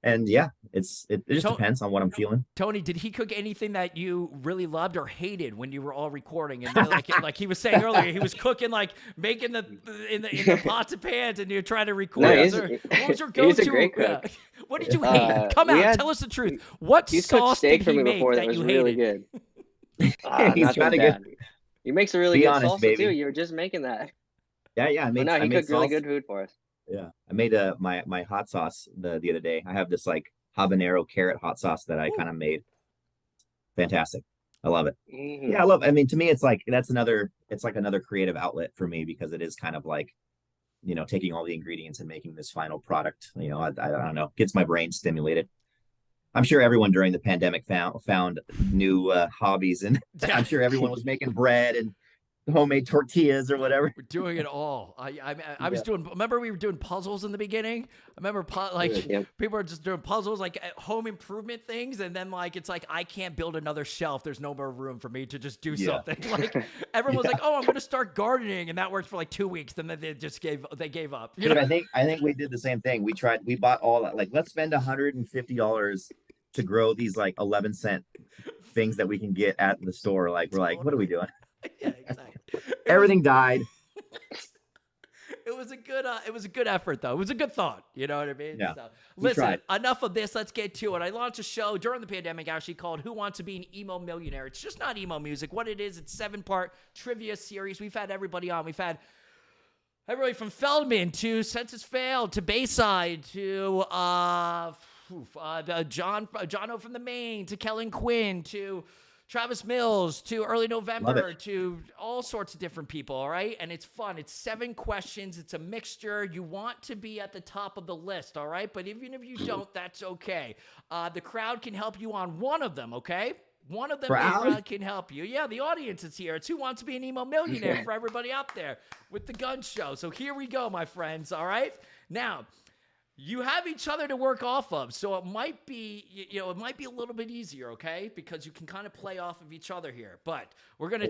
and yeah, it just depends on what I'm feeling. Tony, did he cook anything that you really loved or hated when you were all recording? And like he was saying earlier, he was cooking, like making in the pots and pans, and you're trying to record. What was your go-to? He's a great cook. What did you hate? Come out, tell us the truth. What sauce did he make that was you really good? He's trying to get. He makes a really good salsa too. You were just making that. Yeah. He cooked really good food for us. Yeah, I made my hot sauce the other day. I have this like habanero carrot hot sauce that I kind of made. Fantastic. I love it. Mm-hmm. Yeah, I mean, to me, it's like another creative outlet for me because it is kind of like, taking all the ingredients and making this final product. I don't know, gets my brain stimulated. I'm sure everyone during the pandemic found new hobbies, and I'm sure everyone was making bread and homemade tortillas or whatever. We're doing it all. I was doing. Remember we were doing puzzles in the beginning. I remember people are just doing puzzles like home improvement things, and then like it's like I can't build another shelf. There's no more room for me to just do something. Like everyone was like, oh, I'm going to start gardening, and that worked for like 2 weeks. Then they just gave up. Dude, I think we did the same thing. We bought all that. Like let's spend $150 to grow these like 11-cent things that we can get at the store. Like we're like, what are we doing? Yeah, exactly. Everything died. It was a good effort though. It was a good thought. You know what I mean? Yeah. So, listen, enough of this. Let's get to it. I launched a show during the pandemic actually called Who Wants to Be an Emo Millionaire? It's just not emo music. What it is, it's 7-part trivia series. We've had everybody on. We've had everybody from Feldman to Census Failed to Bayside to John O from the Maine to Kellen Quinn to Travis Mills to Early November to all sorts of different people, all right? And it's fun. It's 7 questions. It's a mixture. You want to be at the top of the list, all right? But even if you don't, that's okay. The crowd can help you on one of them, okay? One of them can help you. Yeah, the audience is here. It's Who Wants to Be an Emo Millionaire for everybody out there with the Gunz Show. So here we go, my friends, all right? Now, you have each other to work off of, so it might be, it might be a little bit easier, okay? Because you can kind of play off of each other here. But we're gonna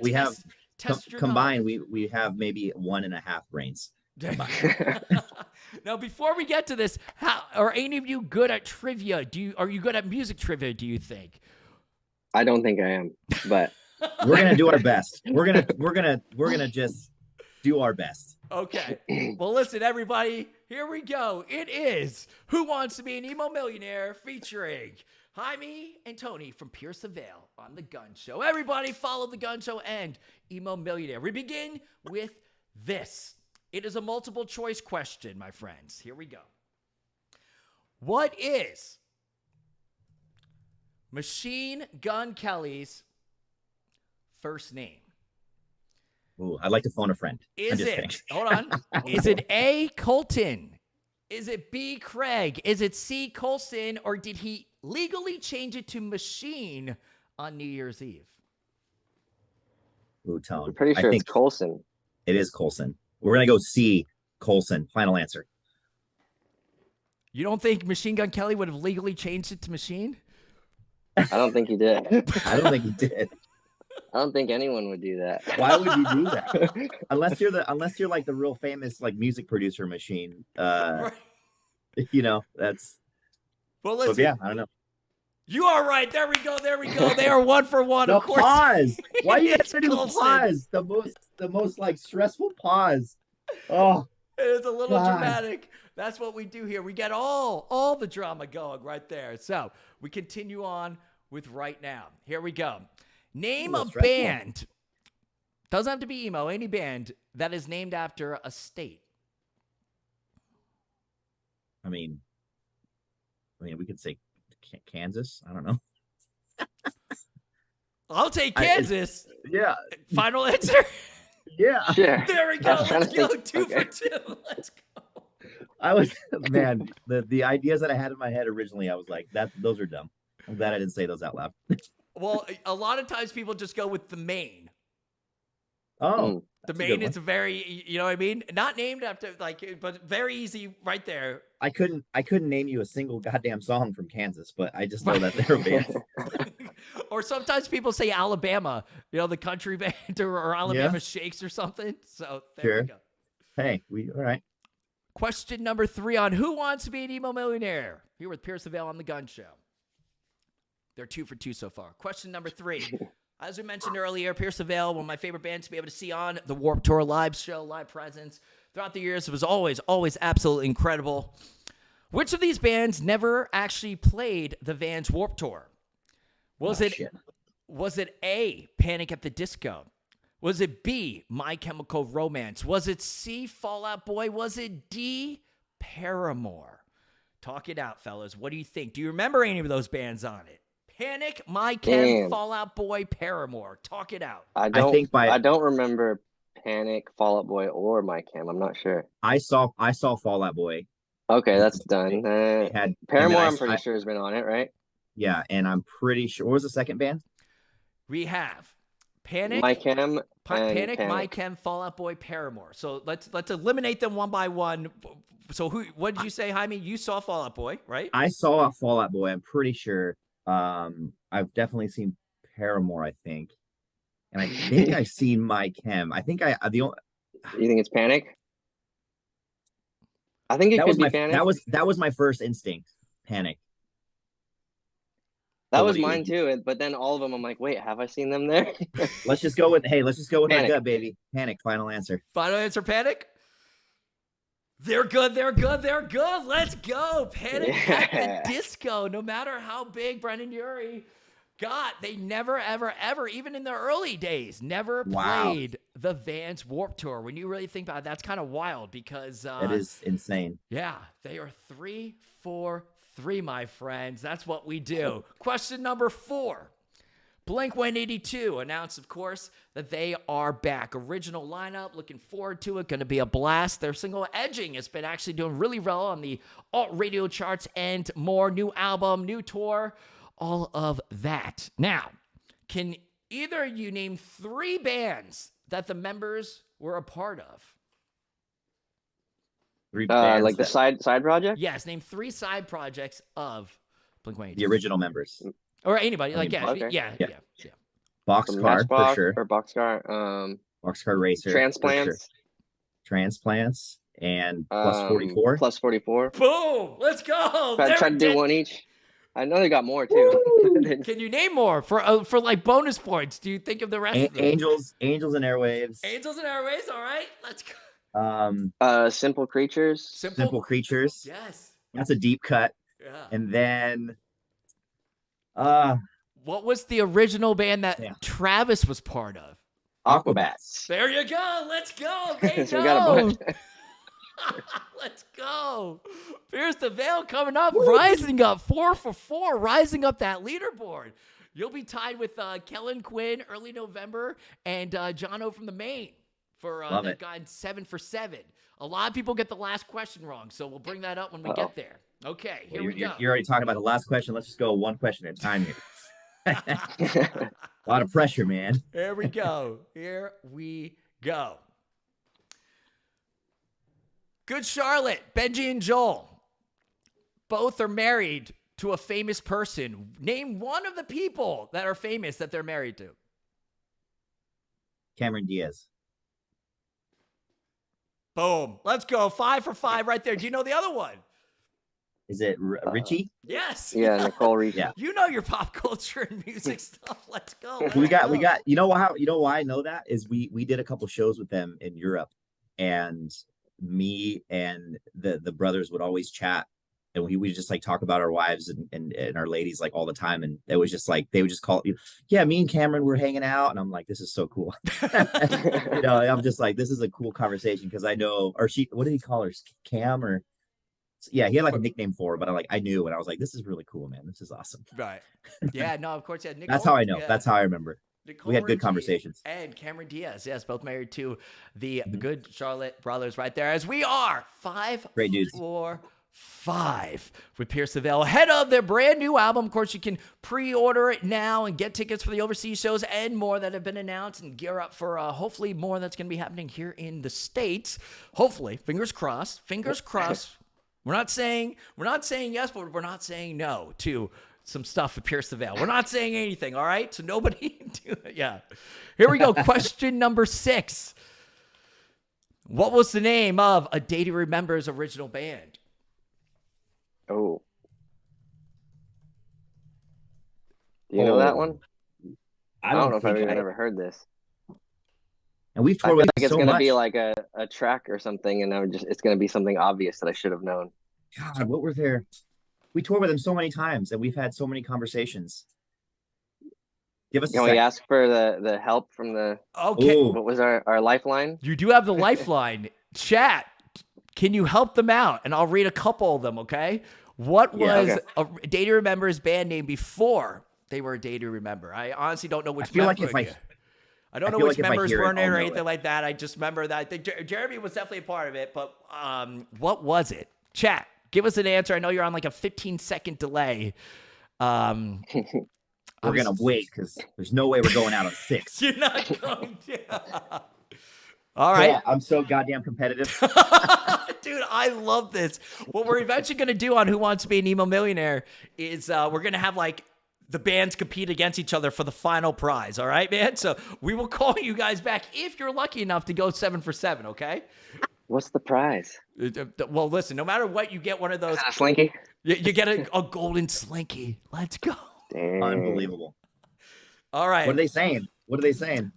test your combined. We have maybe 1.5 brains. Now, before we get to this, are any of you good at trivia? Are you good at music trivia? Do you think? I don't think I am, but we're gonna do our best. We're gonna just do our best. Okay. Well, listen, everybody. Here we go. It is Who Wants to Be an Emo Millionaire featuring Jaime and Tony from Pierce the Veil on The Gunz Show. Everybody follow The Gunz Show and Emo Millionaire. We begin with this. It is a multiple choice question, my friends. Here we go. What is Machine Gun Kelly's first name? Ooh, I'd like to phone a friend. Hold on. Is it A, Colton? Is it B, Craig? Is it C, Colson? Or did he legally change it to Machine on New Year's Eve? Ooh, Tone. I'm pretty sure it's Colson. It is Colson. We're going to go C, Colson. Final answer. You don't think Machine Gun Kelly would have legally changed it to Machine? I don't think he did. I don't think he did. I don't think anyone would do that. Why would you do that? Unless you're like the real famous like music producer machine. Right. That's. Well, But listen. yeah, I don't know. You are right. There we go. There we go. They are 1 for 1. The Of course. pause. Why you have to do the Colson. pause? The most like stressful pause. Oh, It is a little God. dramatic. That's what we do here. We get all the drama going right there. So we continue on with right now. Here we go. Name a stressful. band. Doesn't have to be emo. Any band that is named after a state. I mean, we could say Kansas. I don't know. I'll take Kansas. Yeah. Final answer. Yeah. Sure. There we go. I was trying Let's to go. think. 2 Okay. for 2. Let's go. I was man. The ideas that I had in my head originally, I was like, those are dumb. I'm glad I didn't say those out loud. Well, a lot of times people just go with the Maine. Oh, The that's a good Maine is one. a very, you know what I mean? Not named after, like, but very easy right there. I couldn't name you a single goddamn song from Kansas, but I just know that they're a band. Or sometimes people say Alabama, the country band or Alabama Shakes or something. So there we go. Hey, all right. Question number 3 on Who Wants to Be an Emo Millionaire? Here with Pierce Vale on the Gunz Show. They're 2 for 2 so far. Question number 3. As we mentioned earlier, Pierce Vale, one of my favorite bands to be able to see on the Warped Tour live show, live presence. Throughout the years, it was always absolutely incredible. Which of these bands never actually played the Vans Warped Tour? Was it A, Panic at the Disco? Was it B, My Chemical Romance? Was it C, Fall Out Boy? Was it D, Paramore? Talk it out, fellas. What do you think? Do you remember any of those bands on it? Panic, My Chem, Fall Out Boy, Paramore. Talk it out. I don't remember Panic, Fall Out Boy, or My Chem. I'm not sure. I saw Fall Out Boy. Okay, that's done. Paramore, I'm pretty sure has been on it, right? Yeah, and I'm pretty sure. What was the second band? We have Panic, My Chem, Panic, My Chem, Fall Out Boy, Paramore. So let's eliminate them one by one. So what did you say, Jaime? You saw Fall Out Boy, right? I saw Fall Out Boy. I'm pretty sure. I've definitely seen Paramore, I think, and I think I've seen My Chem. I think You think it's Panic? I think it could be Panic. That was my first instinct. Panic. That was mine too, but then all of them, I'm like, wait, have I seen them there? Let's just go with my Panic. gut, baby. Panic. Final answer. Final answer, Panic. They're good. Let's go. Panic at the Disco. No matter how big Brendan Urie got, they never, ever, even in the early days, never played the Vans Warped Tour. When you really think about it, that's kind of wild because... That is insane. Yeah, they are 3 for 3, my friends. That's what we do. Question number 4. Blink-182 announced, of course, that they are back. Original lineup, looking forward to it. Going to be a blast. Their single Edging has been actually doing really well on the alt radio charts and more. New album, new tour, all of that. Now, can either of you name 3 bands that the members were a part of? 3 bands like the side project? Yes, name 3 side projects of Blink-182. The original members. Or anybody. Yeah. Boxcar for sure. Or Boxcar. Boxcar Racer. Transplants. Sure. Transplants and Plus 44. Plus 44. Boom! Let's go. I tried to do one each. I know they got more too. Can you name more for like bonus points? Do you think of the rest of them? Angels and Airwaves. Angels and Airwaves. All right, let's go. Simple Creatures. Simple Creatures. Yes. That's a deep cut. Yeah. And then what was the original band that Travis was part of? Aquabats. There you go. Let's go. They So we got a bunch. Let's go. Here's the Veil coming up, rising up 4 for 4, rising up that leaderboard. You'll be tied with Kellen Quinn early November and John O from the Maine for they've gone 7 for 7. A lot of people get the last question wrong, so we'll bring that up when we get there. Okay, here we go. You're already talking about the last question. Let's just go one question at a time here. A lot of pressure, man. Here we go. Good Charlotte, Benji and Joel. Both are married to a famous person. Name one of the people that are famous that they're married to. Cameron Diaz. Boom. Let's go. 5 for 5 right there. Do you know the other one? Is it Richie? Yes. Yeah, Nicole Richie. Yeah. You know your pop culture and music stuff. Let's go. We got. You know why I know that is we did a couple shows with them in Europe, and me and the brothers would always chat, and we would just like talk about our wives and our ladies like all the time, and it was just like they would just call, yeah, me and Cameron were hanging out, and I'm like, this is so cool. I'm just like, this is a cool conversation because I know, or she, what did he call her, Cam or? Yeah, he had like a nickname for her, but I knew, and I was like, this is really cool, man. This is awesome. Right. Yeah, no, of course, yeah. Nicole, that's how I know. Yeah. That's how I remember. Nicole we had good Richie conversations. And Cameron Diaz, yes, both married to the good Charlotte brothers right there, as we are 5 Great dudes. for 5 with Pierce the Veil ahead of their brand new album. Of course, you can pre-order it now and get tickets for the overseas shows and more that have been announced and gear up for hopefully more that's going to be happening here in the States. Hopefully, fingers crossed. We're not saying yes, but we're not saying no to some stuff with Pierce the Veil. We're not saying anything, all right? So nobody do it. Yeah. Here we go. Question number 6. What was the name of A Day to Remember's original band? Oh. Do you know that one? I don't know if I've even ever heard this. And we've toured with them it's so going to much. be like a track or something, and it's going to be something obvious that I should have known. God, what were there? We toured with them so many times, and we've had so many conversations. Give us. Can we ask for the help from the? Okay. Ooh. What was our lifeline? You do have the lifeline. Chat. Can you help them out? And I'll read a couple of them. Okay. What was A Day to Remember's band name before they were A Day to Remember? I honestly don't know which. I don't know which members were in it or anything like that. I just remember that Jeremy was definitely a part of it. But what was it? Chat, give us an answer. I know you're on like a 15-second delay. We're gonna wait because there's no way we're going out on 6. You're not going to. All right. Yeah, I'm so goddamn competitive. Dude, I love this. What we're eventually gonna do on Who Wants to Be an Emo Millionaire is we're gonna have like the bands compete against each other for the final prize. All right, man? So we will call you guys back if you're lucky enough to go 7 for 7, okay? What's the prize? Well, listen, no matter what, you get one of those. Is that a slinky? You get a golden slinky. Let's go. Dang. Unbelievable. All right. What are they saying?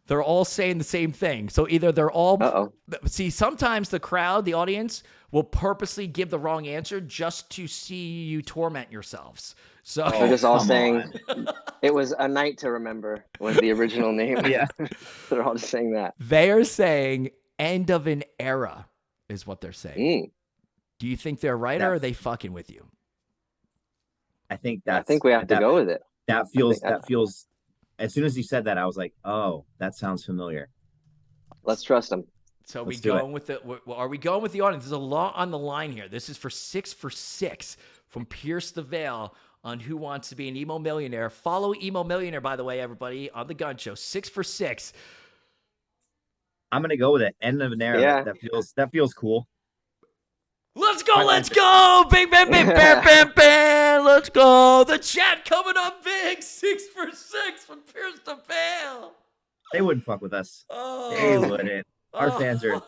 They're all saying the same thing. So either they're all. Uh-oh. See, sometimes the crowd, the audience, will purposely give the wrong answer just to see you torment yourselves. So they're just all saying it was A Night to Remember was the original name. Yeah. They're all just saying that. They are saying end of an era is what they're saying. Do you think they're right, or are they fucking with you? I think we have to go with it. That feels. As soon as you said that, I was like, oh, that sounds familiar. Let's trust them. So are we going with the audience? There's a lot on the line here. This is for 6 for 6 from Pierce the Veil on Who Wants to Be an Emo Millionaire. Follow Emo Millionaire, by the way, everybody, on the Gunz Show. 6 for 6. I'm gonna go with it. End of an era. Yeah. That feels cool. Let's go. Bing, bang, bing, bam, bam, bam. Let's go. The chat coming up big. 6 for 6 from Pierce the Veil. They wouldn't fuck with us. Oh. They wouldn't. Our fans are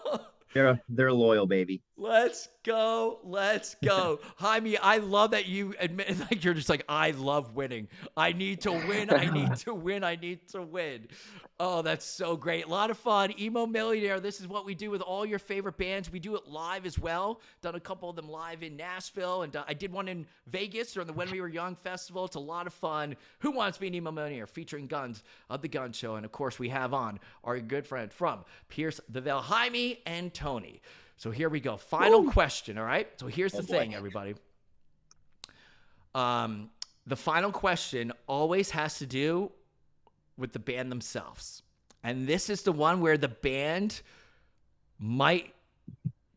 they're loyal, baby. Let's go. Jaime, I love that you admit, like, you're just like, I love winning. I need to win. I need to win. Oh, that's so great. A lot of fun. Emo Millionaire, this is what we do with all your favorite bands. We do it live as well. Done a couple of them live in Nashville, and I did one in Vegas during the When We Were Young festival. It's a lot of fun. Who Wants to Be an Emo Millionaire? Featuring Gunz of the Gunz Show. And, of course, we have on our good friend from Pierce the Veil, Jaime and Tony. So here we go. Final question, all right? So here's the thing, everybody. The final question always has to do with the band themselves. And this is the one where the band might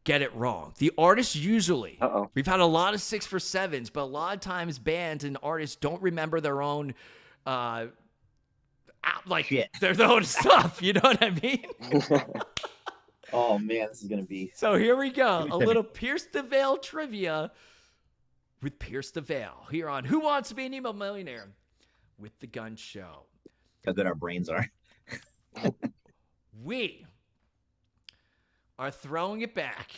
get it wrong. The artists usually, we've had a lot of 6 for 7s, but a lot of times bands and artists don't remember their own, their own stuff. You know what I mean? Oh man, this is gonna be. So here we go. A little Pierce the Veil trivia with Pierce the Veil here on Who Wants to Be an Emo Millionaire with the Gunz Show. How good our brains are. we are throwing it back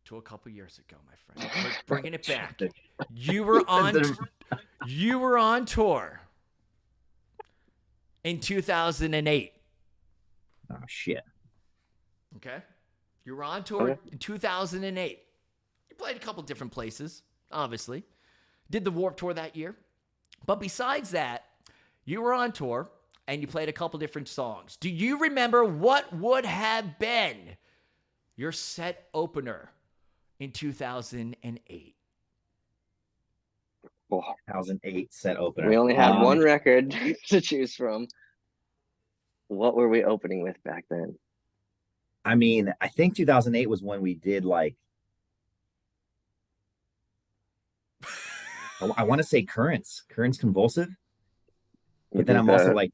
to a couple years ago, my friend. We're bringing it back. You were on tour in 2008. Oh shit. Okay. You were on tour in 2008. You played a couple different places, obviously. Did the Warped Tour that year. But besides that, you were on tour and you played a couple different songs. Do you remember what would have been your set opener in 2008? 2008 set opener. We only had one record to choose from. What were we opening with back then? I mean, I think 2008 was when we did like, I want to say Currents Convulsive. But then I'm also like,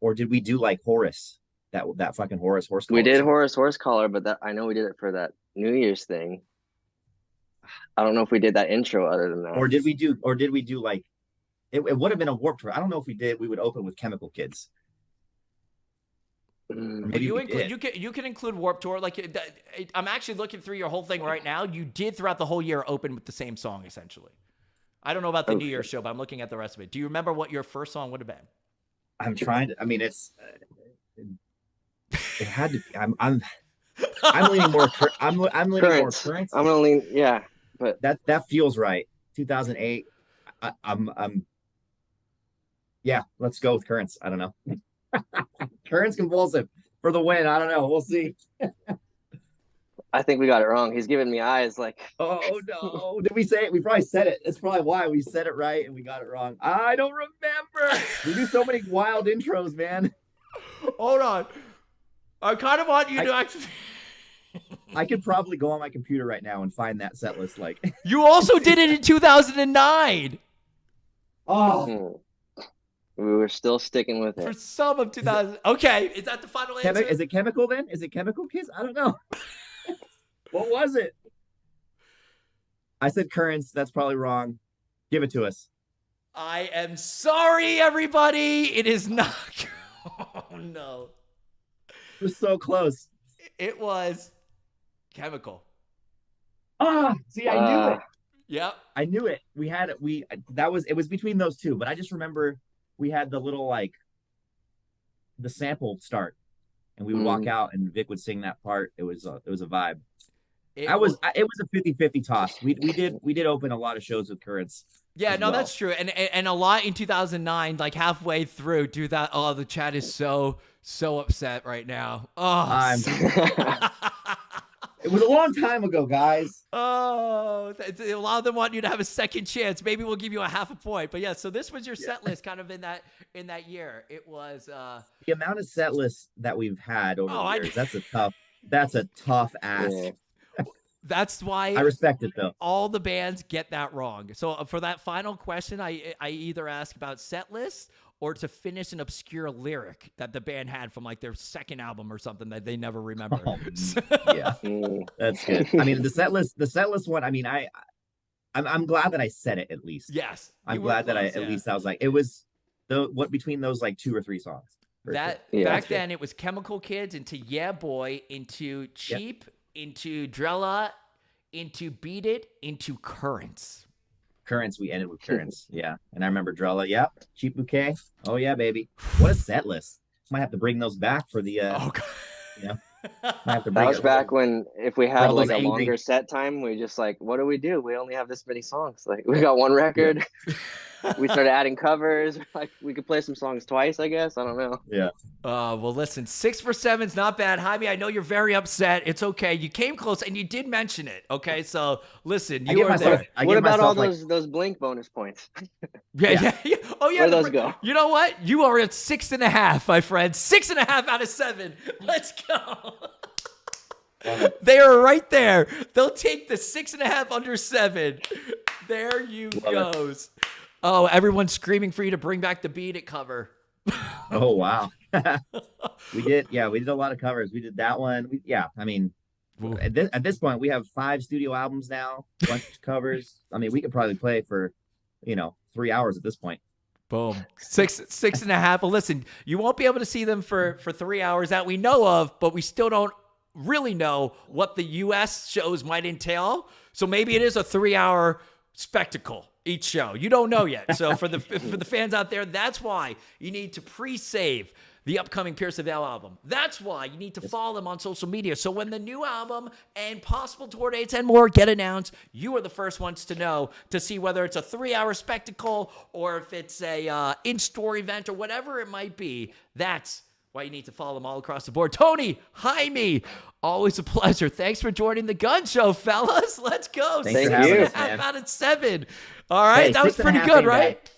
or did we do like Horus? That fucking Horus Horse Collar? We did Horus Horse Collar, but I know we did it for that New Year's thing. I don't know if we did that intro other than that. Or did we do like it would have been a Warped Tour. I don't know if we did. We would open with Chemical Kids. Maybe you can include Warped Tour. Like I'm actually looking through your whole thing right now. You did throughout the whole year open with the same song essentially. I don't know about the New Year's show, but I'm looking at the rest of it. Do you remember what your first song would have been? I'm trying to. I mean, it had to be. I'm leaning more. I'm leaning Currents. more Currents. I'm gonna lean. Yeah, but that feels right. 2008. Yeah, let's go with Currents. I don't know. Currents Convulsive for the win. I don't know. We'll see. I think we got it wrong. He's giving me eyes like. Oh no! Did we say it? We probably said it. That's probably why we said it right and we got it wrong. I don't remember. We do so many wild intros, man. Hold on. I kind of want you to actually. I could probably go on my computer right now and find that set list. Like you also did it in 2009. Oh. We were still sticking with it. For some of 2000. Okay, is that the final answer? Is it Chemical then? Is it Chemical Kids? I don't know. What was it? I said Currents. That's probably wrong. Give it to us. I am sorry, everybody. It is not. Oh, no. It was so close. It was Chemical. See, I knew it. Yep. I knew it. We had it. It was between those two, but I just remember we had the little like the sample start and we would walk out and Vic would sing that part. It was a vibe. It was a 50-50 toss. We did open a lot of shows with Currents. Yeah, no, that's true. And a lot in 2009, like halfway through 2000. Oh, the chat is so upset right now. Oh, it was a long time ago, guys. Oh, a lot of them want you to have a second chance. Maybe we'll give you a half a point. But yeah, so this was your set list kind of in that year. It was the amount of set lists that we've had over the years. That's a tough ask. Yeah. That's why I respect it though. All the bands get that wrong. So for that final question, I either ask about set lists or to finish an obscure lyric that the band had from like their second album or something that they never remember. Yeah, that's good. I mean, the set list one. I mean, I'm glad that I said it at least. Yes, I'm glad that at least I was like, it was between those like 2 or 3 songs. Back then it was Chemical Kids into Yeah Boy into Cheap into Drella into Beat It into Currents. We ended with Currents. Yeah. And I remember Drella. Yep. Cheap Bouquet. Oh yeah, baby. What a set list. Might have to bring those back for the that was back when if we had like a longer set time, we just like, what do? We only have this many songs. Like we got one record. We started adding covers. Like we could play some songs twice, I guess. I don't know. Yeah. Well, listen, 6 for 7's not bad. Jaime, I know you're very upset. It's okay. You came close and you did mention it. Okay, so listen, you are there. What about all those Blink bonus points? Yeah. Oh yeah. Where those go? You know what? You are at 6.5, my friend. 6.5 out of 7. Let's go. They are right there. They'll take the 6.5 under 7. There you goes. Oh, everyone's screaming for you to bring back the Beat It cover. Oh, wow. We did a lot of covers. We did that one. I mean, at this point, we have 5 studio albums now, a bunch of covers. I mean, we could probably play for, 3 hours at this point. Boom. 6.5. Well, listen, you won't be able to see them for 3 hours that we know of, but we still don't really know what the U.S. shows might entail. So maybe it is a 3-hour spectacle each show. You don't know yet. So for the fans out there, that's why you need to pre-save the upcoming Pierce the Veil album. That's why you need to follow them on social media. So when the new album and possible tour dates and more get announced, you are the first ones to know, to see whether it's a 3-hour spectacle or if it's a in-store event or whatever it might be. That's why you need to follow them all across the board. Tony, Jaime, always a pleasure. Thanks for joining the Gun Show, fellas. Let's go. Thanks for having us, man. 6.5 out of 7. All right, Hey, that was pretty good, right?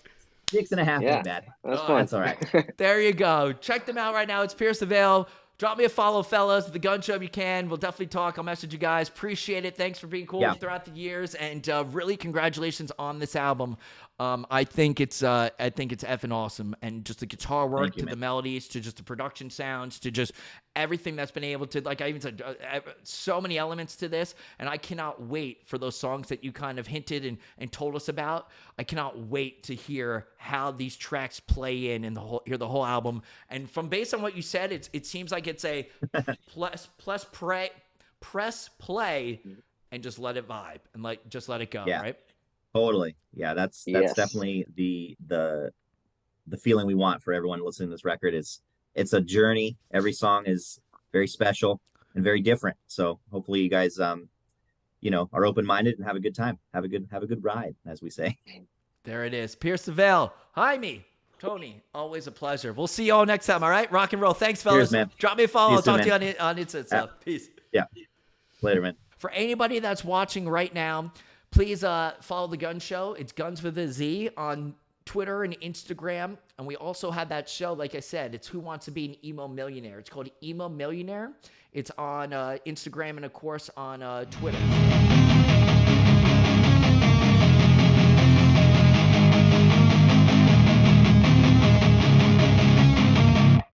6.5 Yeah, ain't bad. that's fun. That's all right. There you go. Check them out right now. It's Pierce the Veil. Drop me a follow, fellas. The Gun Show if you can. We'll definitely talk. I'll message you guys. Appreciate it. Thanks for being cool throughout the years. And really congratulations on this album. I think it's effing awesome. And just the guitar work to the melodies, to just the production sounds, to just everything that's been able to, like I even said, so many elements to this. And I cannot wait for those songs that you kind of hinted and told us about. I cannot wait to hear how these tracks play in hear the whole album. And from based on what you said, it seems like it's a press play and just let it vibe and just let it go, right? Totally. Yeah, that's definitely the feeling we want for everyone listening to this record. It's a journey. Every song is very special and very different. So hopefully you guys are open-minded and have a good time. Have a good ride, as we say. There it is. Pierce the Veil. Jaime, Tony, always a pleasure. We'll see you all next time, all right? Rock and roll. Thanks, fellas. Cheers, man. Drop me a follow. I'll talk to you man. on Insta and stuff. Peace. Yeah. Later, man. For anybody that's watching right now, please follow The Gun Show. It's Guns with a Z on Twitter and Instagram. And we also have that show, like I said, it's Who Wants to Be an Emo Millionaire. It's called Emo Millionaire. It's on Instagram and, of course, on Twitter.